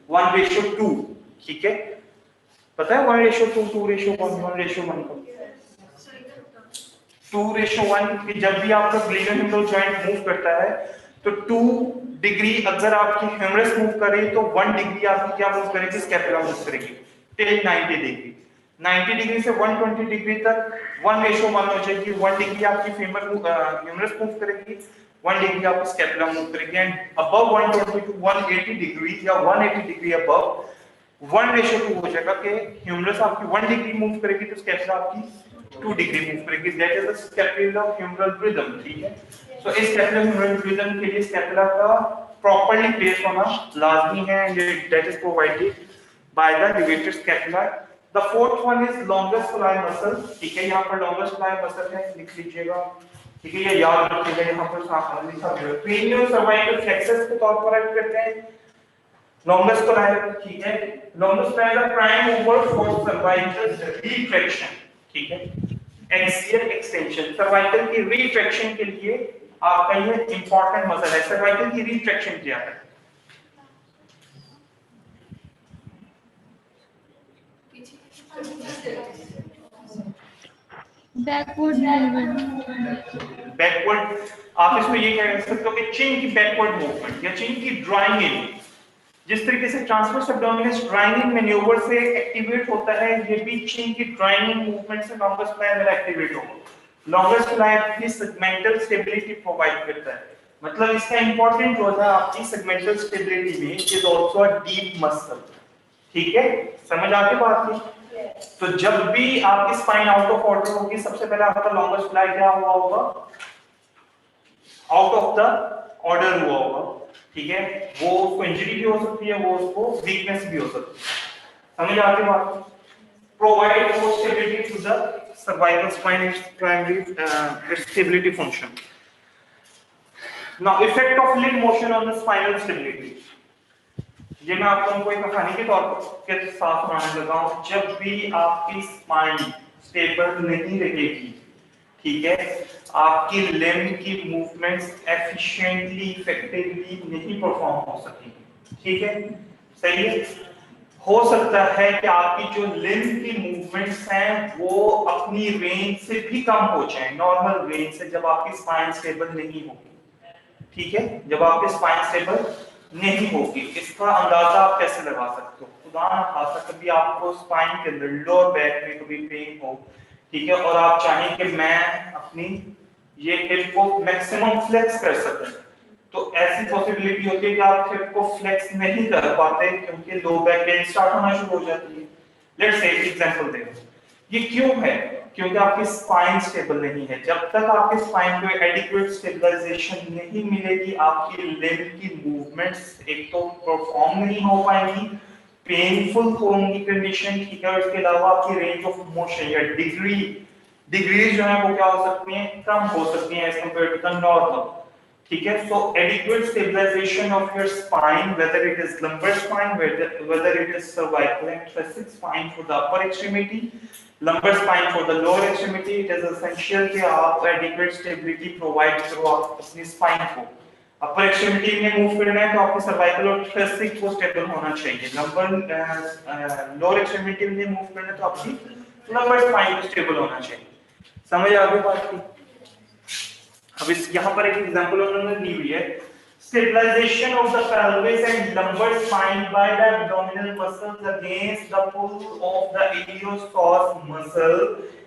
1:2, ठीक है। पता है 1:2, 2:1, 1:1 को 2:1 कि जब भी आपका ग्लेनोह्यूमरल जॉइंट मूव करता है तो 2 डिग्री अगर आपकी ह्यूमरस मूव करे तो 1 डिग्री आपकी क्या मूव करेगी? स्कैपुला मूव करेगी टिल 90 डिग्री। 90 डिग्री से 120 डिग्री तक 1:1 हो जाएगी। 1 डिग्री आपकी फीमर ह्यूमरस मूव करेगी, 1 डिग्री आपकी स्कैपुला मूव करेगी एंड अबव 120 टू 180 डिग्री या 180 डिग्री अबव 1:2 हो जाएगा कि ह्यूमरस आपकी 1 डिग्री मूव करेगी तो स्कैपुला आपकी 2 डिग्री मूव करेगी। दैट इज द स्कैपुलो-ह्यूमरल रिदम, ठीक है। सो इस स्कैपुलो-ह्यूमरल रिदम के लिए स्कैपुला का प्रॉपर्ली प्लेस होना लाजमी है and that is provided by the levator scapula. The fourth one is longus colli muscle, ठीक है। यहाँ पर longus colli muscle है, लिख लीजिएगा, ठीक है, ये याद रखिएगा। यहाँ पर साफ लिखा हुआ है cranial cervical plexus के तौर पर एक्ट करते हैं longus colli, ठीक है। longus colli is the prime mover for cervical retraction, ठीक है। axial extension, cervical की retraction के लिए आपका ये important मसल है। cervical की retraction क्या है? Backward movement. बैकवर्ड आप इसमें ये कह सकते हो कि चिन की बैकवर्ड मूवमेंट या चिन की ड्राइंग इन। जिस तरीके से ट्रांसवर्स एब्डोमिनस ड्राइंग इन मैन्यूवर से एक्टिवेट होता है, ये भी चिन की ड्राइंग इन मूवमेंट से लॉन्गस फ्लाई में एक्टिवेट होगा। लॉन्गस फ्लाई की सेगमेंटल स्टेबिलिटी प्रोवाइड करता है। मतलब इसका इंपॉर्टेंट जो है आपकी सेगमेंटल स्टेबिलिटी में is also a deep muscle, ठीक है। समझ आती बात की? तो जब भी आपकी स्पाइन आउट ऑफ ऑर्डर होगी, सबसे पहले आपका लॉन्गेस्ट फ्लाई क्या हुआ होगा? आउट ऑफ द ऑर्डर हुआ होगा, ठीक है। वो उसको इंजरी भी हो सकती है, वो उसको वीकनेस भी हो सकती है। समझ आती बात? Provide for stability to the cervical spine is primary stability function. Now effect of limb motion on the spinal stability. ये मैं आपको कोई कहानी के तौर के साथ सुनाने लगा हूं। जब भी आपकी स्पाइन स्टेबल नहीं रहेगी, ठीक है, आपकी लिम्ब की मूवमेंट्स एफिशिएंटली इफेक्टिवली नहीं परफॉर्म हो सकेंगी, ठीक है। सही है। हो सकता है कि आपकी जो लिम्ब की मूवमेंट्स हैं वो अपनी रेंज से भी कम हो जाएं, नॉर्मल रेंज से, जब आपकी स्पाइन स्टेबल नहीं होगी, ठीक है। जब आपकी स्पाइन स्टेबल नहीं होगी, इसका अंदाजा आप कैसे लगा सकते हो? खुदा न खास्ता कभी आपको स्पाइन के अंदर लोअर बैक में कभी पेन हो, ठीक है, और आप चाहें कि मैं अपनी ये हिप को मैक्सिमम फ्लेक्स कर सकूं, तो ऐसी पॉसिबिलिटी होती है कि आप हिप को फ्लेक्स नहीं कर पाते क्योंकि लो बैक पेन स्टार्ट होना शुरू हो जाती है। लेट्स से एग्जांपल देखो, ये क्यों है? क्योंकि आपकी स्पाइन स्टेबल नहीं है। जब तक आपके स्पाइन को एडिक्वेट स्टेबलाइजेशन नहीं मिलेगी, आपकी लिम्ब की मूवमेंट्स एक तो परफॉर्म नहीं हो पाएंगी, पेनफुल होंगी कंडीशन, ठीक है, और इसके अलावा आपकी रेंज ऑफ मोशन या डिग्रीज जो है वो क्या हो सकती हैं, कम हो सकती हैं as compare to the normal, ठीक है। So adequate stabilization of your spine, whether it is lumbar spine, whether it is cervical and thoracic spine for the upper extremity, lumbar spine for the lower extremity, it is essential कि आप adequate stability provide करो आप अपनी spine को। अपर extremity में move करना है तो आपके सर्वाइकल और थोरैसिक को स्टेबल होना चाहिए। लंबर लोअर एक्सट्रीमिटी में मूव करना है तो आपकी लंबर स्पाइन को स्टेबल होना चाहिए। समझ आ गई बात की? अब इस यहाँ पर एक एग्जांपल उन्होंने दी हुई है, stabilization of the pelvis and lumbar spine by the abdominal muscles against the pull of the iliopsoas muscle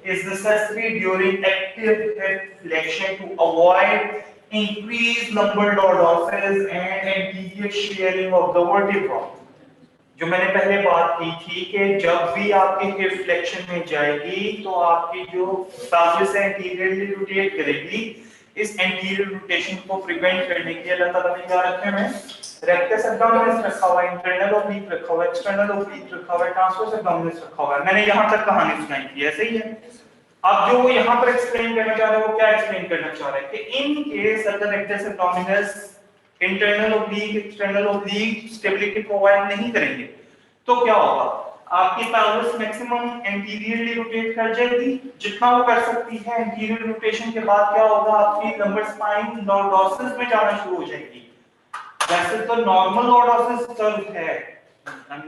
is necessary during active hip flexion to avoid increased lumbar lordosis and anterior shearing of the vertebra। जो मैंने पहले बात की थी कि जब भी आपकी हिप फ्लेक्शन में जाएगी तो आपकी जो pelvis है एंटीरियरली रोटेट करेगी। इस एंटीरियर रोटेशन को प्रिवेंट करने के लिए अल्लाह ताला ने क्या रखे हैं, रेक्टस एब्डोमिनस रखा हुआ है, इंटरनल ओब्लिक रखा हुआ है, एक्सटर्नल ओब्लिक रखा हुआ है, ट्रांसवर्स एब्डोमिनस रखा हुआ है। मैंने यहां तक कहानी सुनाई थी, ऐसे ही है। अब जो वो यहाँ पर एक्सप्लेन करना चाह रहे हैं वो क्या एक्सप्लेन करना चाह रहे हैं कि इन केस अगर rectus abdominis internal oblique external oblique stability provide नहीं करेंगे तो क्या होगा, आपकी pelvis मैक्सिमम एंटीरियरली रोटेट कर जाएगी जितना वो कर सकती है। एंटीरियर रोटेशन के बाद क्या होगा, आपकी लंबर स्पाइन लॉर्डोसिस में जाना शुरू हो जाएगी। वैसे तो नॉर्मल लॉर्डोसिस कर्व है,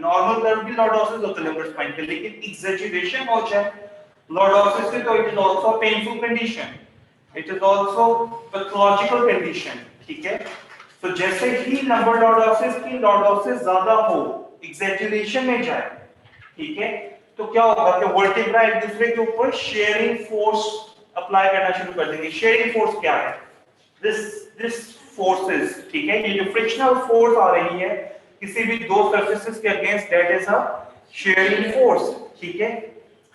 नॉर्मल कर्व भी लॉर्डोसिस होता है लंबर स्पाइन के, लेकिन एग्जैजरेशन हो जाए लॉर्डोसिस से तो it is also painful condition, it is also pathological condition, ठीक है। तो जैसे ही लंबर लॉर्डोसिस की लॉर्डोसिस ज्यादा हो, एग्जैजरेशन में जाए, ठीक है, तो क्या होगा कि वर्टिब्रा एक दूसरे के ऊपर शेयरिंग फोर्स अप्लाई करना शुरू कर देंगे। शेयरिंग फोर्स क्या है, दिस फोर्सेस, ठीक है, ये जो फ्रिक्शनल फोर्स आ रही है किसी भी दो सरफेसेस के against, that is a sharing force, ठीक है,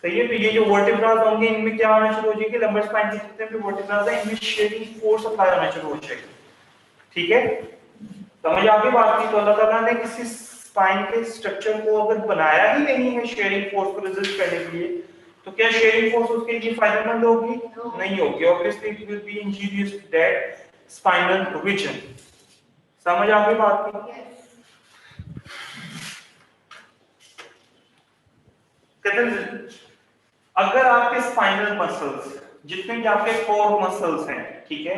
सही है। तो ये जो वर्टिब्रास होंगे इनमें क्या होना शुरू हो जाएगी, लंबर स्पाइन के जितने भी वर्टिब्रास हैं इनमें शेयरिंग फोर्स अप्लाई होना शुरू हो जाएगी, ठीक है। समझ आ गई बात की? तो अल्लाह ताला ने किसी स्पाइन के स्ट्रक्चर को अगर बनाया ही नहीं है शेयरिंग फोर्स को रेजिस्ट करने के लिए, तो क्या शेयरिंग फोर्स उसके लिए फायदेमंद होगी? नहीं होगी। Obviously it will be injurious to that spinal region. समझ आ गई बात की? कहते हैं अगर आपके स्पाइनल मसल्स जितने भी आपके कोर मसल्स हैं, ठीक है,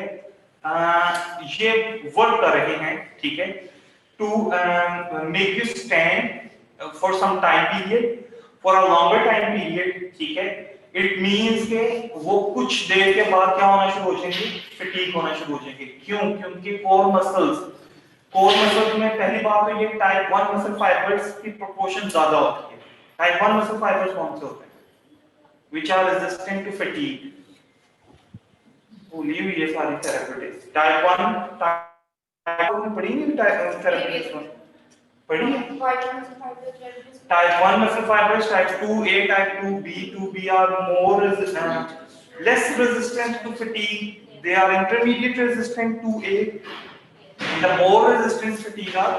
ये वर्क कर रहे हैं, ठीक है, to make you stand for some time period, for a longer time period, ठीक है, it means के वो कुछ देर के बाद क्या होना शुरू हो जाएंगे, फटीग होना शुरू हो जाएंगे। क्यों? क्योंकि कोर मसल्स में पहली बात तो ये टाइप 1 मसल फाइबर्स की प्रोपोर्शन ज्यादा होती है। टाइप 1 मसल फाइबर्स कौन से होते हैं? which are resistant to fatigue। भूली हुई ये सारी थेरेपीज। टाइप 1 में पढ़ी नहीं, टाइप थेरेपीज में पढ़ी है। Type 1 muscle fibres, type 2A, type 2B are less resistant to fatigue, they are intermediate resistant to A, and the more resistant to fatigue are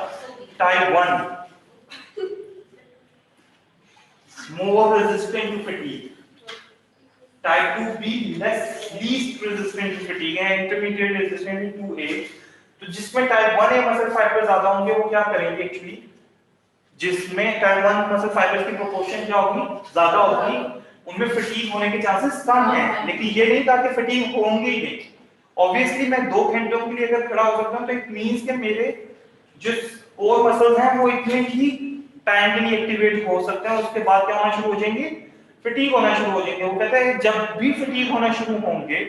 type 1, more resistant to fatigue, type 2B least resistant to fatigue and intermediate resistant to A। तो जिसमें type 1 या muscle fibre ज्यादा होंगे वो क्या करेंगे actually, जिसमें type 1 muscle fibres की प्रोपोर्शन क्या होगी, ज्यादा होगी, उनमें फटीग होने के चांसेस कम हैं। लेकिन ये नहीं था कि फटीग होंगे ही नहीं। ऑब्वियसली मैं 2 घंटों के लिए अगर खड़ा हो सकता हूं तो इट मींस कि मेरे जो कोर मसल्स हैं वो इतने ही टाइम के लिए एक्टिवेट हो सकते हैं, उसके बाद क्या होना शुरू हो जाएंगे, फटीग होना शुरू हो जाएंगे। वो कहता है जब भी फटीग होना शुरू होंगे,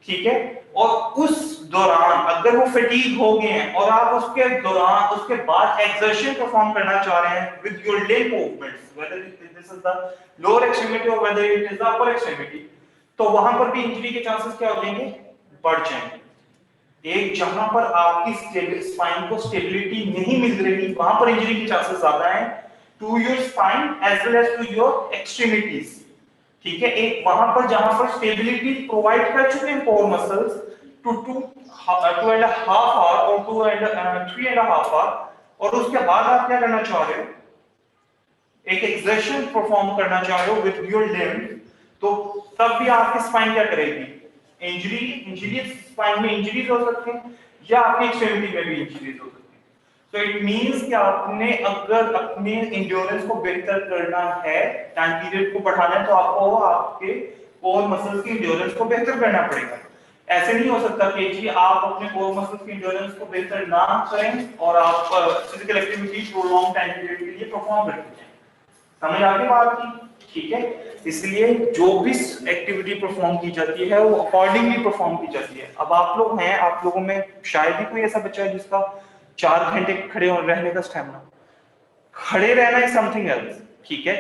ठीक है, और उस दौरान अगर वो फटीग हो गए हैं और आप उसके दौरान उसके बाद एक्सर्शन परफॉर्म करना चाह रहे हैं with your limb movements, whether this is the lower extremity और whether it is the upper extremity, तो वहां पर भी इंजरी के चांसेस क्या हो जाएंगे, बढ़ जाएंगे। एक जहां पर आपकी स्पाइन को स्टेबिलिटी नहीं मिल रही वहां पर इंजरी के चांसेस ज्यादा हैं to your spine as well as to your extremities, ठीक है। एक वहां पर जहां पर स्टेबिलिटी प्रोवाइड कर चुके हैं कोर मसल्स टू 2.5 आवर और 3.5 आवर, और उसके बाद आप क्या करना चाह रहे हो, एक एक्सर्शन परफॉर्म करना चाह रहे हो विद योर लिम्ब, तो तब भी आपकी स्पाइन क्या करेगी? इंजरी स्पाइन में इंजरीज हो सकते हैं या आपकी एक्सट्रीमिटी में भी इंजरीज हो सकती हैं। तो इट मींस कि आपने अगर अपने एंड्योरेंस को बेहतर करना है, टाइम पीरियड को बढ़ाना है, तो आपको आपके कोर मसल्स की एंड्योरेंस को बेहतर करना पड़ेगा। ऐसे नहीं हो सकता कि जी आप अपने कोर मसल्स की एंड्योरेंस को बेहतर ना करें और आप physical activity prolong time period के लिए परफॉर्म करते हैं। समझ आ गई बात की? ठीक है, इसलिए जो भी एक्टिविटी परफॉर्म की जाती है वो अकॉर्डिंगली परफॉर्म की जाती है। अब आप लोग हैं, आप लोगों में शायद ही कोई ऐसा बच्चा है जिसका 4 घंटे खड़े रहने का स्टैमिना। खड़े रहना इज समथिंग एल्स, ठीक है,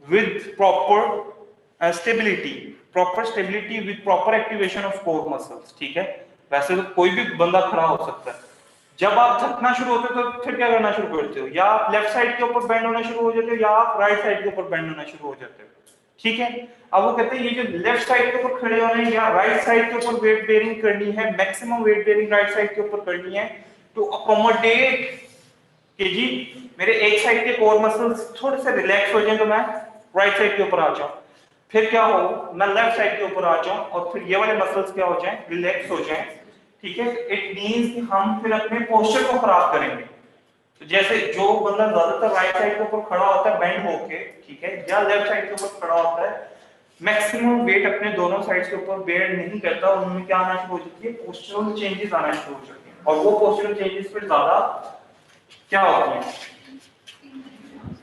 with proper stability with proper activation of core muscles, ठीक है। वैसे तो कोई भी बंदा खड़ा हो सकता है। जब आप थकना शुरू होते हो तो फिर क्या करना शुरू करते हो? या आप लेफ्ट साइड के ऊपर बेंड होना शुरू हो जाते हो या आप राइट साइड के ऊपर बेंड होना शुरू हो जाते हो, ठीक है। अब वो कहते हैं ये जो लेफ्ट साइड के ऊपर खड़े होने या राइट साइड के ऊपर वेट बेयरिंग करनी है, maximum weight bearing right side के ऊपर करनी है टू अकोमोडेट कि जी मेरे एक साइड के कोर मसल्स थोड़े से रिलैक्स हो जाएं तो मैं राइट साइड के ऊपर आ जाऊं, फिर क्या हो मैं लेफ्ट साइड के ऊपर आ जाऊं और फिर ये वाले मसल्स क्या हो जाएं, रिलैक्स हो जाएं, ठीक है। इट मींस कि हम फिर अपने पोस्चर को खराब करेंगे। तो जैसे जो बंदा ज्यादातर राइट साइड के ऊपर खड़ा होता है बेंड होके, ठीक है, या लेफ्ट साइड के ऊपर खड़ा होता है, मैक्सिमम वेट अपने दोनों साइड्स के ऊपर बेयर नहीं करता, उनमें क्या आना शुरू हो जाती है, पोस्चरल चेंजेस आना शुरू हो जाती है। और वो पोस्चरल चेंजेस फिर ज्यादा क्या होती है,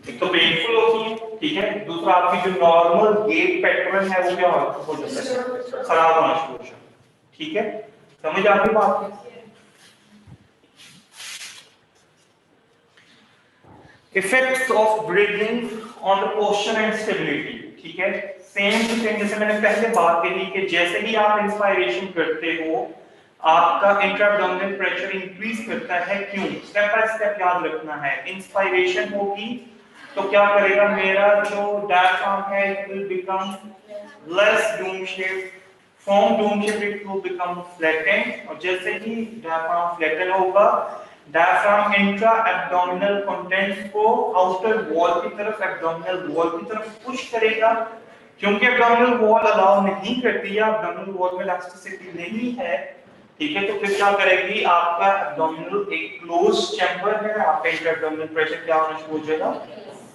एक तो पेनफुल होती है, ठीक है, दूसरा आपकी जो नॉर्मल गेट पैटर्न है वो क्या हो जाता है, खराब होना शुरू हो जाता है, ठीक है। समझ आ गई बात? Effects of breathing on the posture and stability, ठीक है। सेम टू सेम जैसे मैंने पहले बात कही कि जैसे ही आप इंस्पायरेशन करते हो आपका इंट्राअब्डोमिनल प्रेशर इंक्रीज करता है। क्यों? स्टेप बाय स्टेप याद रखना है। इंस्पायरेशन होगी तो क्या करेगा, मेरा जो डायफ्राम है it will become less Doom shape, from Doom shape it will become flattened, और जैसे ही डायफ्राम फ्लैटन होगा डायफ्राम इंट्रा एब्डोमिनल कंटेंट्स को आउटर वॉल की तरफ, एब्डोमिनल वॉल की तरफ पुश करेगा। क्योंकि एब्डोमिनल वॉल अलाउ नहीं करती है, एब्डोमिनल वॉल में इलास्टिसिटी नहीं है, ठीक है, तो फिर क्या करेगी, आपका एब्डोमिनल एक क्लोज चैम्बर है, आपका इंट्राअब्डोमिनल प्रेशर क्या होना शुरू हो जाएगा,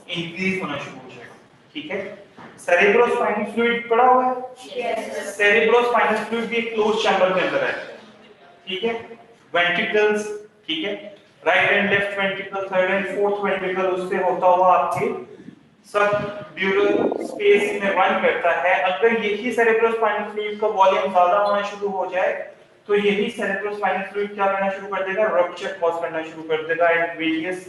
इंक्रीज होना शुरू हो जाएगा, ठीक है। सेरेब्रोस्पाइनल फ्लूइड पड़ा हुआ है, यस, सेरेब्रोस्पाइनल फ्लूइड भी एक क्लोज चैम्बर के अंदर है, ठीक है। वेंट्रिकल्स, ठीक है, right and left ventricle, third and fourth ventricle उससे होता हुआ आपके सब ड्यूरल स्पेस में रन करता है। अगर यही सेरेब्रोस्पाइनल फ्लूइड का वॉल्यूम ज्यादा होना शुरू हो जाए तो यही सेरेब्रोस्पाइनल फ्लूइड क्या करना शुरू कर देगा, रप्चर कॉज करना शुरू कर देगा एट वेरियस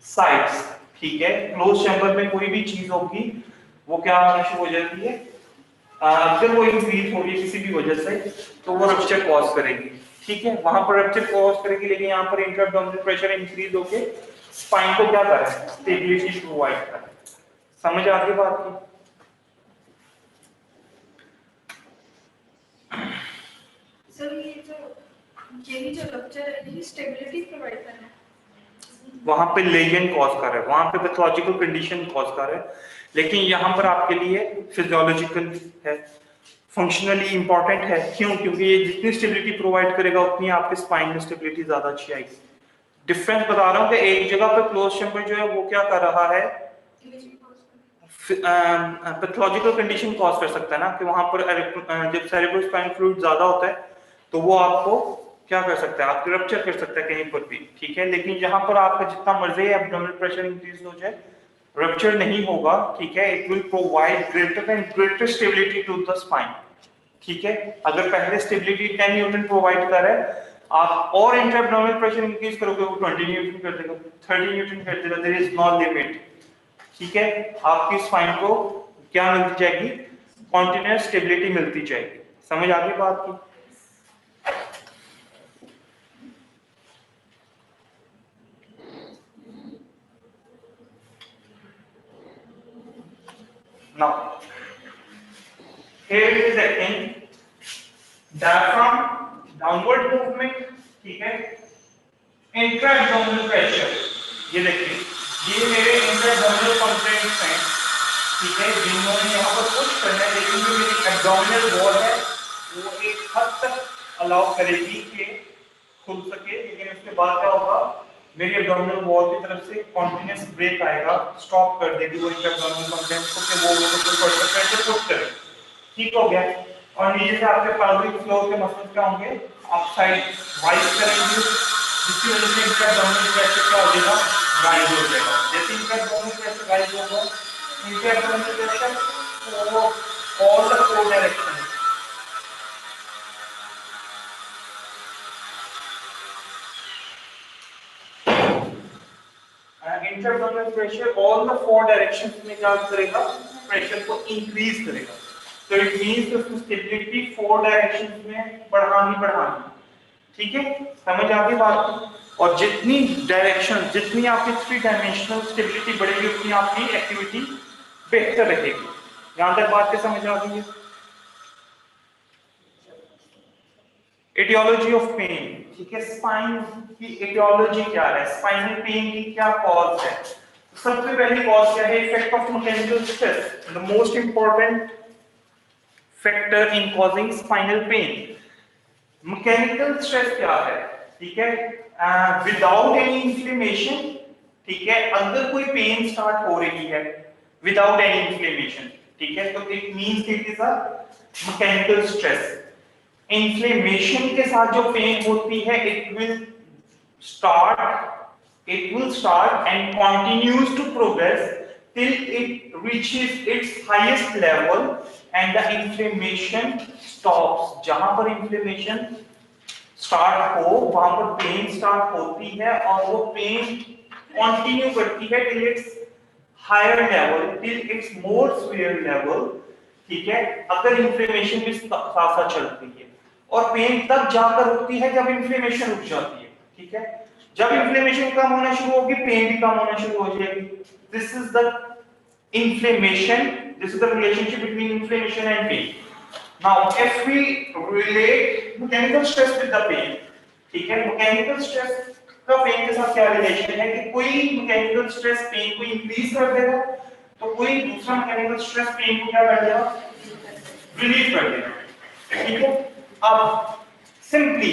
साइट्स, ठीक है। क्लोज चैम्बर में कोई भी चीज होगी वो क्या होना शुरू हो जाती है, अगर वो इंक्रीज हो रही है किसी भी वजह से तो वो रप्चर कॉज करेगी, ठीक है, वहां पर रप्चर कॉज करेगी। लेकिन यहाँ पर इंट्राअब्डोमिनल प्रेशर इंक्रीज होके स्पाइन को क्या कर रहा है, स्टेबिलिटी प्रोवाइड कर रहा है। समझ आ गई बात की? सर ये जो रप्चर है ये स्टेबिलिटी प्रोवाइड कर रहा है, वहां पे लेजेंड कॉज कर रहा है, वहां पे पैथोलॉजिकल कंडीशन कॉज कर रहा है, लेकिन यहाँ पर आपके लिए फिजियोलॉजिकल है, फंक्शनली इंपॉर्टेंट है। क्यों? क्योंकि ये जितनी स्टेबिलिटी प्रोवाइड करेगा उतनी आपके स्पाइन में स्टेबिलिटी ज्यादा अच्छी आएगी। डिफरेंस बता रहा हूँ कि एक जगह पे क्लोज चैम्बर जो है वो क्या कर रहा है, पैथोलॉजिकल कंडीशन कॉज कर सकता है ना, कि वहां पर जब सेरेब्रोस्पाइनल फ्लूइड ज्यादा होता है तो वो आपको क्या कर सकता है, आपको रप्चर कर सकता है कहीं पर भी, ठीक है। लेकिन जहां पर आपका जितना मर्जी एब्डोमिनल प्रेशर इंक्रीज हो जाए रप्चर नहीं होगा, ठीक है। It will provide greater and greater stability to the spine, ठीक है। अगर पहले स्टेबिलिटी 10 न्यूटन प्रोवाइड कर रहा है, आप और इंट्राअब्डोमिनल प्रेशर इंक्रीज करोगे वो 20 न्यूटन कर देगा, 30 न्यूटन कर देगा, देयर इज नो लिमिट, ठीक है। आपकी स्पाइन को क्या मिलती जाएगी, कॉन्टिन्यूअस स्टेबिलिटी मिलती जाएगी। समझ आ गई बात की? Now, here it is again, diaphragm, downward movement, ठीक है, इंट्राअब्डोमिनल प्रेशर, ये देखिए ये मेरे इंटरएब्डोमिनल कंप्रेंट्स हैं, ठीक है, जिन्होंने यहाँ पर पुश करना है, लेकिन जो मेरी एब्डोमिनल वॉल है वो एक हद तक अलाउ करेगी कि खुल सके, लेकिन उसके बाद क्या होगा, मेरी एब्डोमिनल वॉल की तरफ से कॉन्टिन्यूस ब्रेक आएगा, स्टॉप कर देगी वो इंटरएब्डोमिनल कंप्रेंट्स को कि वो प्रेशर पुश करे। ठीक हो गया। और नीचे से आपके पेल्विक फ्लोर के मसल्स क्या होंगे, अपसाइड राइज करेंगे, जिसकी वजह से इंटरएब्डोमिनल प्रेशर क्या हो जाएगा, राइज हो जाएगा। जैसे इंटरएब्डोमिनल प्रेशर राइज होगा, intraabdominal pressure all the four direction, intraabdominal pressure all the four directions में क्या करेगा, प्रेशर को इंक्रीज करेगा। तो इट मींस उसकी स्टेबिलिटी फोर डायरेक्शंस में बढ़ानी, ठीक है, समझ आ गई बात। और जितनी डायरेक्शन, जितनी आपकी थ्री डायमेंशनल स्टेबिलिटी बढ़ेगी, उतनी आपकी एक्टिविटी बेहतर रहेगी। यहां तक बात के समझ आ गई है। एटियोलॉजी ऑफ पेन, ठीक है, स्पाइन की एटियोलॉजी क्या है, स्पाइनल पेन की क्या कॉज है। सबसे पहली कॉज क्या है, effect of mechanical stress, the most important factor in causing spinal pain. Mechanical stress क्या है, ठीक है, विदाउट एनी इंफ्लेमेशन, ठीक है, अगर कोई पेन स्टार्ट हो रही है विदाउट एनी इंफ्लेमेशन, ठीक है, तो it means it is a mechanical stress. Inflammation के साथ जो पेन होती है, it will start and continues to progress till it reaches its highest level and the inflammation stops। जहां पर inflammation स्टार्ट हो वहां पर पेन स्टार्ट होती है, और वो पेन कंटिन्यू करती है till its higher level, till its more severe level, ठीक है, अगर इंफ्लेमेशन भी साथ साथ चलती है। और पेन तब जाकर रुकती है जब इंफ्लेमेशन रुक जाती है, ठीक है, जब इंफ्लेमेशन कम होना शुरू होगी, पेन भी कम होना शुरू हो जाएगी। This is the inflammation, this is the relationship between inflammation and pain. Now if we relate mechanical stress with the pain, ठीक है, mechanical stress का पेन के साथ क्या रिलेशन है, कि कोई मैकेनिकल स्ट्रेस पेन को इंक्रीज कर देगा, तो कोई दूसरा मैकेनिकल स्ट्रेस पेन को क्या कर देगा, रिलीव कर देगा, ठीक है। अब सिंपली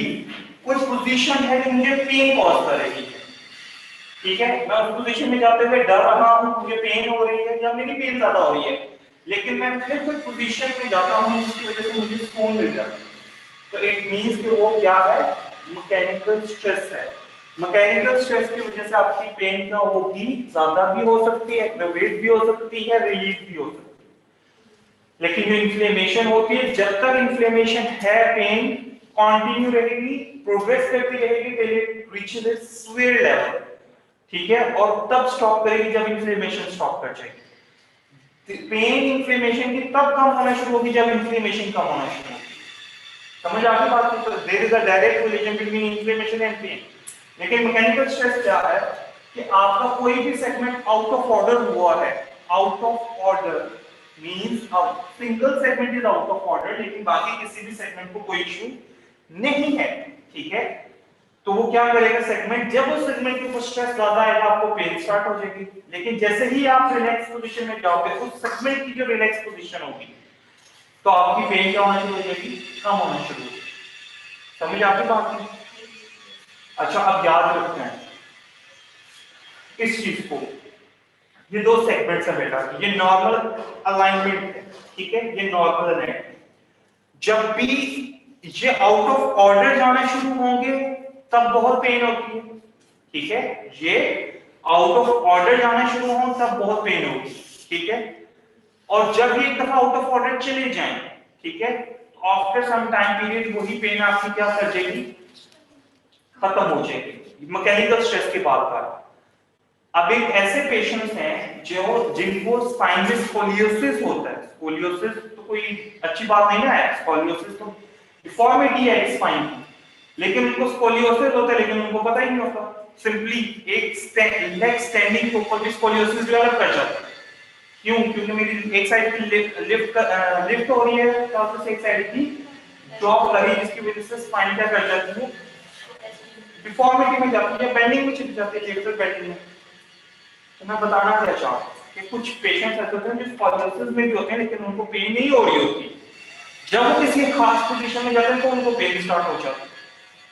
कोई पोजीशन है जो मुझे पेन कॉज कर रही है, ठीक है, मैं उस पोजीशन में जाते हुए डर रहा हूं, मुझे पेन हो रही है या मेरी पेन ज्यादा हो रही है, लेकिन मैं फिर कोई पोजीशन में जाता हूं जिसकी वजह से मुझे सुकून मिल जाता है, तो इट मींस कि वो क्या है, मैकेनिकल स्ट्रेस है। मैकेनिकल स्ट्रेस की वजह से आपकी पेन क्या होगी, ज्यादा भी हो सकती है, एग्रवेट भी हो सकती है, रिलीफ भी हो सकती है। लेकिन जो इन्फ्लेमेशन होती है, जब तक इन्फ्लेमेशन है, पेन कंटिन्यू रहेगी, प्रोग्रेस करती रहेगी till it reaches it's severe level, ठीक है, और तब स्टॉप करेगी जब इन्फ्लेमेशन स्टॉप कर जाएगी। पेन इन्फ्लेमेशन की तब कम होना शुरू होगी जब इन्फ्लेमेशन कम होना शुरू होगी। समझ आ गई बात? तो there is a direct relation between inflammation and pain. लेकिन मैकेनिकल स्ट्रेस क्या है कि आपका कोई भी सेगमेंट आउट ऑफ ऑर्डर हुआ है, out of order means single segment is out of order, लेकिन बाकी किसी भी सेगमेंट को कोई इशू नहीं है, ठीक है, तो वो क्या करेगा सेगमेंट, जब उस सेगमेंट के ऊपर स्ट्रेस ज्यादा आएगा आपको पेन स्टार्ट हो जाएगी। लेकिन जैसे ही आप रिलैक्स पोजीशन में जाओगे, उस सेगमेंट की जो रिलैक्स पोजीशन होगी, तो आपकी पेन क्या होना शुरू हो जाएगी, कम होना शुरू हो जाएगी। समझ आपकी बात है? अच्छा, अब याद रखना है इस चीज को, ये दो सेगमेंट्स है बेटा, ये नॉर्मल अलाइनमेंट है, ठीक है, ये नॉर्मल है। जब भी ये आउट ऑफ ऑर्डर जाना शुरू होंगे तब बहुत पेन होती है, ठीक है, ये आउट ऑफ ऑर्डर जाना शुरू हो तब बहुत पेन होगी, ठीक है, और जब ये एक दफा आउट ऑफ ऑर्डर चले जाएं, ठीक है, आफ्टर सम टाइम पीरियड वही पेन आपकी क्या कर जाएगी, खत्म हो जाएगी, मैकेनिकल स्ट्रेस के बाद। अब एक ऐसे पेशेंट्स हैं जो जिनको स्पाइन में स्कोलियोसिस होता है, स्कोलियोसिस तो कोई अच्छी बात नहीं है, स्कोलियोसिस तो डिफॉर्मिटी है स्पाइन की, लेकिन उनको स्कोलियोसिस होता है लेकिन उनको पता ही नहीं होता, सिंपली एक लेग स्टैंडिंग के ऊपर भी स्कोलियोसिस डेवलप कर जाता है। क्यों? क्योंकि मेरी एक साइड की लिफ्ट हो रही है, तो एक साइड की ड्रॉप कर रही है, जिसकी वजह से स्पाइन क्या कर जाती है, डिफॉर्मिटी में जाती है, बेंडिंग में चली जाती है, लेटरल बेंडिंग में। मैं बताना क्या चाह रहा हूँ कि कुछ पेशेंट्स ऐसे होते हैं जो स्पॉन्डिलोसिस में भी होते हैं लेकिन उनको पेन नहीं हो रही होती, जब वो किसी खास पोजीशन में जाते हैं तो उनको पेन स्टार्ट हो जाता है।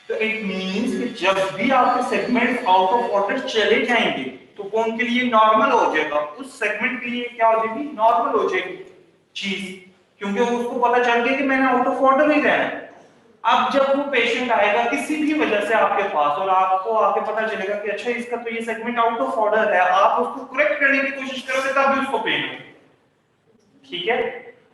तो इट मींस कि जब भी आपके सेगमेंट आउट ऑफ ऑर्डर चले जाएंगे तो वो उनके लिए नॉर्मल हो जाएगा, उस सेगमेंट के लिए क्या हो जाएगी, नॉर्मल हो जाएगी चीज, क्योंकि उसको पता चल गया कि मैंने आउट ऑफ ऑर्डर ही रहना है। अब जब वो पेशेंट आएगा किसी भी वजह से आपके पास और आपको आके पता चलेगा कि अच्छा इसका तो ये सेगमेंट आउट ऑफ ऑर्डर है, आप उसको करेक्ट करने की कोशिश करोगे तब भी उसको पेन होगा, ठीक है।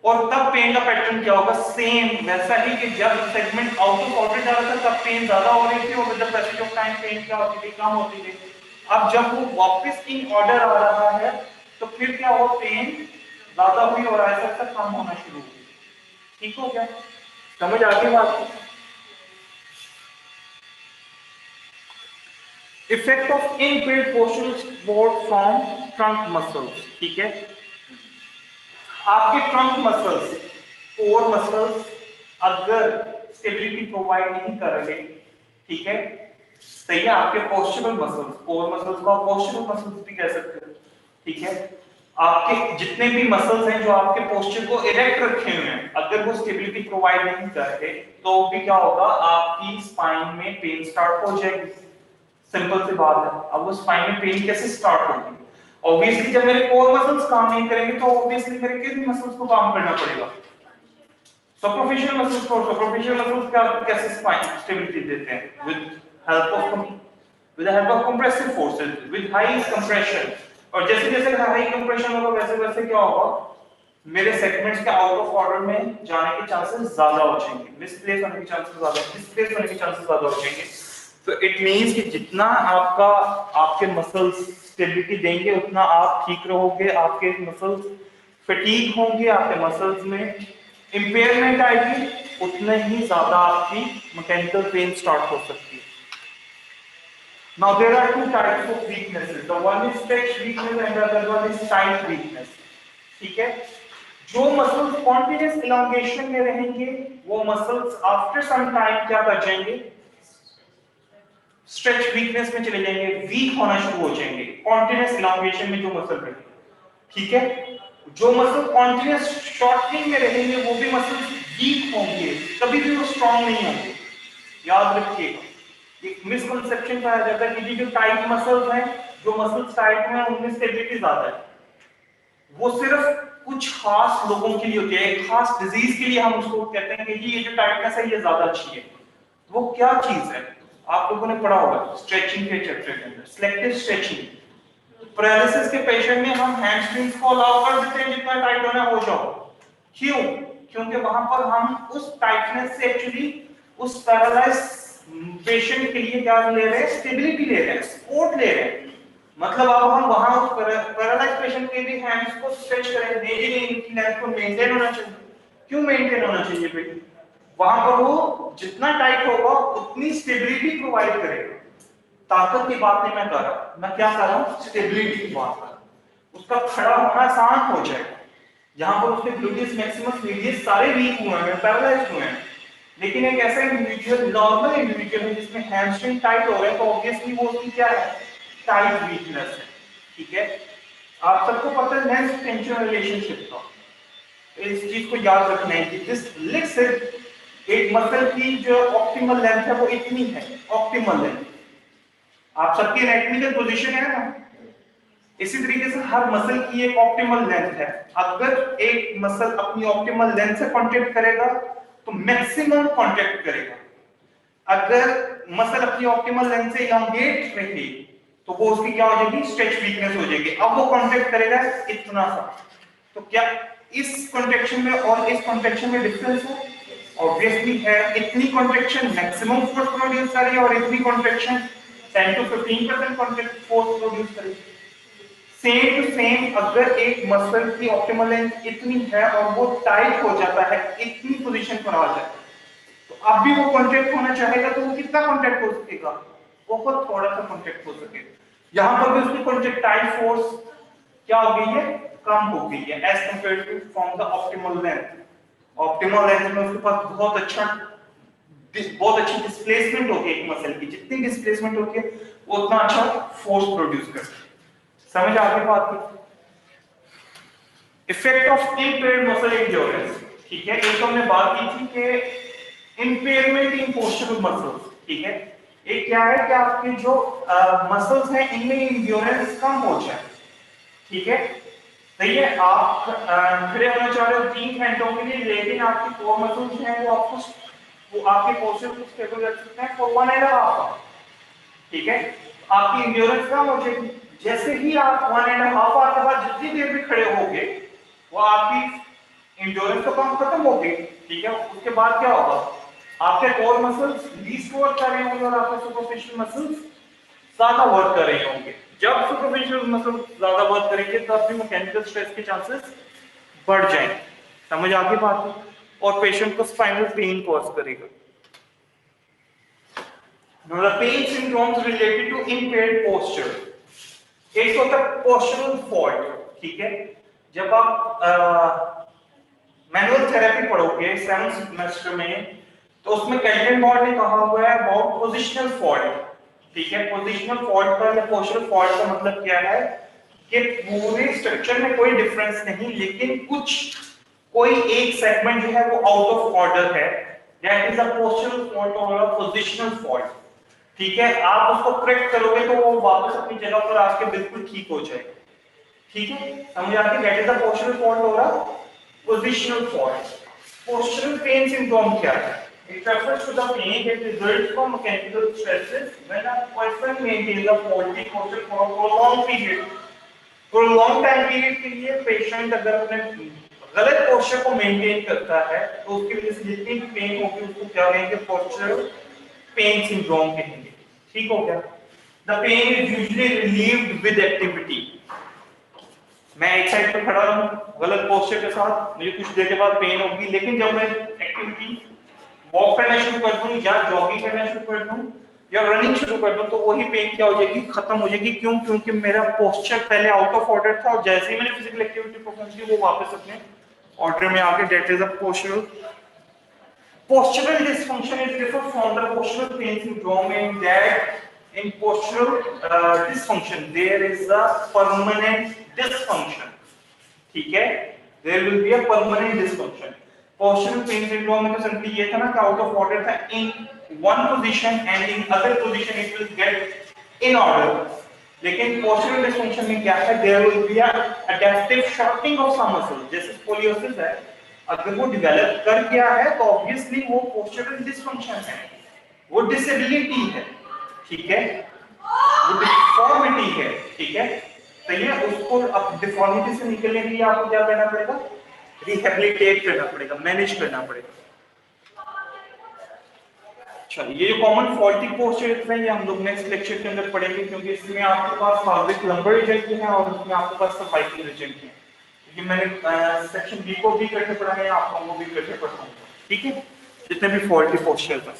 और तब पेन का पैटर्न क्या होगा, सेम वैसा ही कि जब सेगमेंट आउट ऑफ ऑर्डर जा रहा था तब पेन ज्यादा हो रही थी और जब पैसेज ऑफ टाइम पेन क्या होती थी, कम होती थी। अब जब वो वापस इन ऑर्डर आ रहा है तो फिर क्या हो, पेन ज्यादा हुई और ऐसा ऐसा कम होना शुरू हुई। ठीक हो गया, समझ आ गई बात? Effect of inbuilt postural support from trunk muscles, ठीक है। आपके ट्रंक मसल्स, कोर मसल्स अगर स्टेबिलिटी प्रोवाइड नहीं कर रहे, ठीक है, सही है, आपके पोस्चरल मसल्स, कोर मसल्स को आप पोस्चरल मसल्स भी कह सकते हो, ठीक है। आपके जितने भी मसल्स हैं जो आपके पोस्चर को इरेक्ट रखे हुए हैं, अगर वो स्टेबिलिटी प्रोवाइड नहीं कर रहे तो भी क्या होगा, आपकी स्पाइन में पेन स्टार्ट हो जाएगी। सिंपल सी बात है। अब वो स्पाइन में पेन कैसे स्टार्ट होगी, ऑब्वियसली जब मेरे कोर मसल्स काम नहीं करेंगे तो ऑब्वियसली मेरे किन मसल्स को काम करना पड़ेगा, सुपरफिशियल मसल्स को। सुपरफिशियल मसल्स क्या कैसे स्पाइन स्टेबिलिटी देते हैं, with the help of compressive forces, with high compression. और जैसे जैसे हाई कंप्रेशन होगा वैसे वैसे क्या होगा, मेरे सेगमेंट्स के आउट ऑफ ऑर्डर में जाने के चांसेस ज्यादा हो जाएंगे, मिसप्लेस होने के चांसेस ज्यादा, डिस्प्लेस होने के चांसेस ज्यादा हो जाएंगे। तो इट मींस कि जितना आपके मसल्स स्टेबिलिटी देंगे उतना आप ठीक रहोगे, आपके मसल्स फटीग होंगे, आपके मसल्स में इंपेयरमेंट आएगी, उतने ही ज्यादा आपकी मैकेनिकल पेन स्टार्ट हो सकती है। Now there are two types of weaknesses. The one is stretch weakness and the other one is tight weakness. ठीक है, जो मसल्स कॉन्टिन्यूअस इलॉन्गेशन में रहेंगे वो मसल्स आफ्टर सम टाइम क्या कर जाएंगे, स्ट्रेच वीकनेस में चले जाएंगे, वीक होना शुरू हो जाएंगे कॉन्टिन्यूअस इलॉन्गेशन में जो मसल रहेंगे, ठीक है। जो मसल कॉन्टिन्यूअस शॉर्टनिंग में रहेंगे वो भी मसल वीक होंगे, कभी भी वो स्ट्रांग नहीं होंगे। याद रखिएगा, एक मिसकंसेप्शन पाया जाता है कि जो टाइट मसल्स हैं, जो मसल्स टाइट हैं उनमें स्टेबिलिटी ज्यादा है, वो सिर्फ कुछ खास लोगों के लिए होती है, एक खास डिजीज के लिए हम उसको कहते हैं कि ये जो टाइटनेस है ये ज्यादा अच्छी है। वो क्या चीज है, आप लोगों ने पढ़ा होगा स्ट्रेचिंग के चैप्टर के अंदर, सिलेक्टिव स्ट्रेचिंग। पैरालिसिस के पेशेंट में हम हैमस्ट्रिंग्स को अलाउ कर देते हैं जितना टाइट होना हो जाओ, क्यों, क्योंकि वहां पर हम उस टाइटनेस से एक्चुअली उस पैरालाइज पेशेंट के लिए क्या ले रहे हैं, स्टेबिलिटी ले रहे हैं, सपोर्ट ले रहे हैं। मतलब अब हम वहां उस पैरालाइज पेशेंट के भी हैंड्स को स्ट्रेच करें, नहीं इनकी लेंथ को मेंटेन होना चाहिए। क्यों मेंटेन होना चाहिए भाई, वहां पर वो जितना टाइट होगा उतनी स्टेबिलिटी प्रोवाइड करेगा। ताकत की बात नहीं मैं कर रहा, मैं क्या कर रहा हूं, स्टेबिलिटी की बात कर रहा हूं। उसका खड़ा होना आसान हो जाएगा, जहां पर उसके ग्लूटियस मैक्सिमस मीडियस सारे वीक हुए हैं, पैरालाइज्ड हुए हैं। लेकिन एक ऐसा इंडिविजुअल, नॉर्मल इंडिविजुअल है जिसमें हैमस्ट्रिंग टाइट हो रहा है, तो ऑब्वियसली वो उसकी क्या है, टाइट वीकनेस है, ठीक है। आप सबको पता है लेंथ टेंशन रिलेशनशिप का, इस चीज को याद रखना है कि दिस लिट्स एक मसल की जो ऑप्टिमल लेंथ है वो इतनी है, ऑप्टिमल लेंथ। आप सबकी एनाटॉमिकल पोजीशन है ना, इसी तरीके से हर मसल की एक ऑप्टिमल लेंथ है। अगर एक मसल अपनी ऑप्टिमल लेंथ से कांटेक्ट करेगा तो मैक्सिमम कांटेक्ट करेगा, अगर मसल अपनी ऑप्टिमल लेंथ से इलॉन्गेट रही तो वो उसकी क्या हो जाएगी, स्ट्रेच वीकनेस हो जाएगी। अब वो कांटेक्ट करेगा इतना सा, तो क्या इस कॉन्ट्रैक्शन में और इस कॉन्ट्रैक्शन में डिफरेंस है, ऑब्वियसली है। इतनी कॉन्ट्रैक्शन मैक्सिमम फोर्स प्रोड्यूस करेगी और इतनी contraction 10 to 15% contract force produce करेगी। सेम टू सेम, अगर एक मसल की ऑप्टिमल लेंथ इतनी है और वो टाइट हो जाता है, इतनी पोजीशन पर आ जाता है, तो अब भी वो कॉन्ट्रैक्ट होना चाहेगा तो वो कितना कॉन्ट्रैक्ट हो सकेगा, बहुत थोड़ा सा कॉन्ट्रैक्ट हो सकेगा। यहां पर भी उसकी कॉन्ट्रैक्टाइल फोर्स क्या हो गई है, कम हो गई है as compared to from the optimal length. Optimal length में उसके पास बहुत अच्छी डिस्प्लेसमेंट होती है एक मसल की, जितनी डिस्प्लेसमेंट होती है वो उतना अच्छा फोर्स प्रोड्यूस करती है। समझ आ गई बात की? Effect of impaired muscle endurance, ठीक है। एक हमने बात की थी कि इम्पेयरमेंट इन पोस्चरल मसल्स, ठीक है। एक क्या है कि आपके जो मसल्स हैं इनमें एंड्योरेंस कम हो जाए, ठीक है। सही है, आप खड़े होना चाह रहे हो 3 घंटों के लिए, लेकिन आपकी कोर मसल्स हैं वो आपके पोस्चर को स्टेबल रख सकते हैं फॉर 1.5 आवर, ठीक है। आपकी एंड्योरेंस कम हो जाएगी। जैसे ही आप 1.5 आवर के बाद जितनी देर भी खड़े होगे वो आपकी एंड्योरेंस तो कम खत्म हो गई, ठीक है। उसके बाद क्या होगा, आपके कोर मसल्स लीस्ट वर्क कर रहे होंगे और आपके सुपरफिशियल मसल्स ज्यादा वर्क कर रहे होंगे। जब सुपरफिशियल मसल्स ज्यादा वर्क करेंगे तब भी मैकेनिकल स्ट्रेस के चांसेस बढ़ जाएंगे। समझ आ गई बात? और पेशेंट को स्पाइनल पेन कॉज करेगा। Now the pain syndromes related to impaired posture. एक होता है postural fault, ठीक है। जब आप मैनुअल थेरेपी पढ़ोगे 7th सेमेस्टर में, तो उसमें कैल्टनबॉर्ड ने कहा हुआ है अबाउट पोजिशनल फॉल्ट, ठीक है। पोजिशनल फॉल्ट का या पोस्चरल फॉल्ट का मतलब क्या है कि पूरे स्ट्रक्चर में कोई डिफरेंस नहीं, लेकिन कोई एक सेगमेंट जो है वो आउट ऑफ ऑर्डर है, that is a postural fault और अ पोजिशनल फॉल्ट, ठीक है। आप उसको करेक्ट करोगे तो वो वापस अपनी जगह पर आके बिल्कुल ठीक हो जाएगा, ठीक है। समझ आ गई? That is a postural fault और a positional fault. Postural pain syndrome क्या है? It refers to the pain that results from mechanical stresses when a person maintains a faulty posture for a prolonged period. Prolonged time period के लिए patient अगर अपने गलत posture को maintain करता है तो उसकी वजह से जितनी पेन होगी उसको क्या कहेंगे? पोस्चरल पेन सिंड्रोम कहेंगे, ठीक हो गया? The pain is usually relieved with activity. मैं एक साइड पे खड़ा हूँ गलत पोस्चर के साथ, मुझे कुछ देर के बाद पेन होगी, लेकिन जब मैं एक्टिविटी वॉक करना शुरू कर दूं या जॉगिंग करना शुरू कर दूं या रनिंग शुरू कर दूं तो वही पेन क्या हो जाएगी? खत्म हो जाएगी। क्यों? क्योंकि मेरा पोस्चर पहले आउट ऑफ ऑर्डर था और जैसे ही मैंने फिजिकल एक्टिविटी परफॉर्म की वो वापस अपने ऑर्डर में आके, that is a postural dysfunction is different from the postural pain syndrome in that in postural dysfunction there is a permanent dysfunction, ठीक है। there will be a permanent dysfunction. Postural pain syndrome में तो simply ये था ना कि out of order था in one position and in other position it will get in order. लेकिन postural dysfunction में क्या है? there will be a adaptive shortening of some muscles, जैसे scoliosis है, अगर वो डेवलप कर गया है तो ऑब्वियसली वो पोस्चरल डिसफंक्शन है, वो डिसेबिलिटी है, ठीक है, वो डिफॉर्मिटी है, ठीक है। तो ये उसको अब डिफॉर्मिटी से निकलने के लिए आपको क्या करना पड़ेगा? रिहेबिलिटेट करना पड़ेगा, मैनेज करना पड़ेगा। चलिए, ये जो कॉमन फॉल्टी पोस्चर्स हैं ये हम लोग नेक्स्ट लेक्चर के अंदर पढ़ेंगे, क्योंकि इसमें आपके पास फाल्विक लंबर रीजन की है और इसमें आपके पास सर्वाइकल रीजन की है। क्योंकि मैंने सेक्शन बी को भी इकट्ठे पढ़ा है, आप लोगों को भी इकट्ठे पढ़ाऊंगा, ठीक है, जितने भी फॉल्टी पोस्चर्स हैं।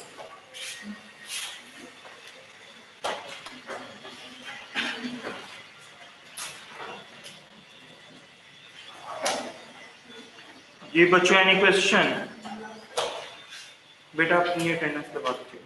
ये बच्चों एनी क्वेश्चन? बेटा अपनी अटेंडेंस दबा दीजिए।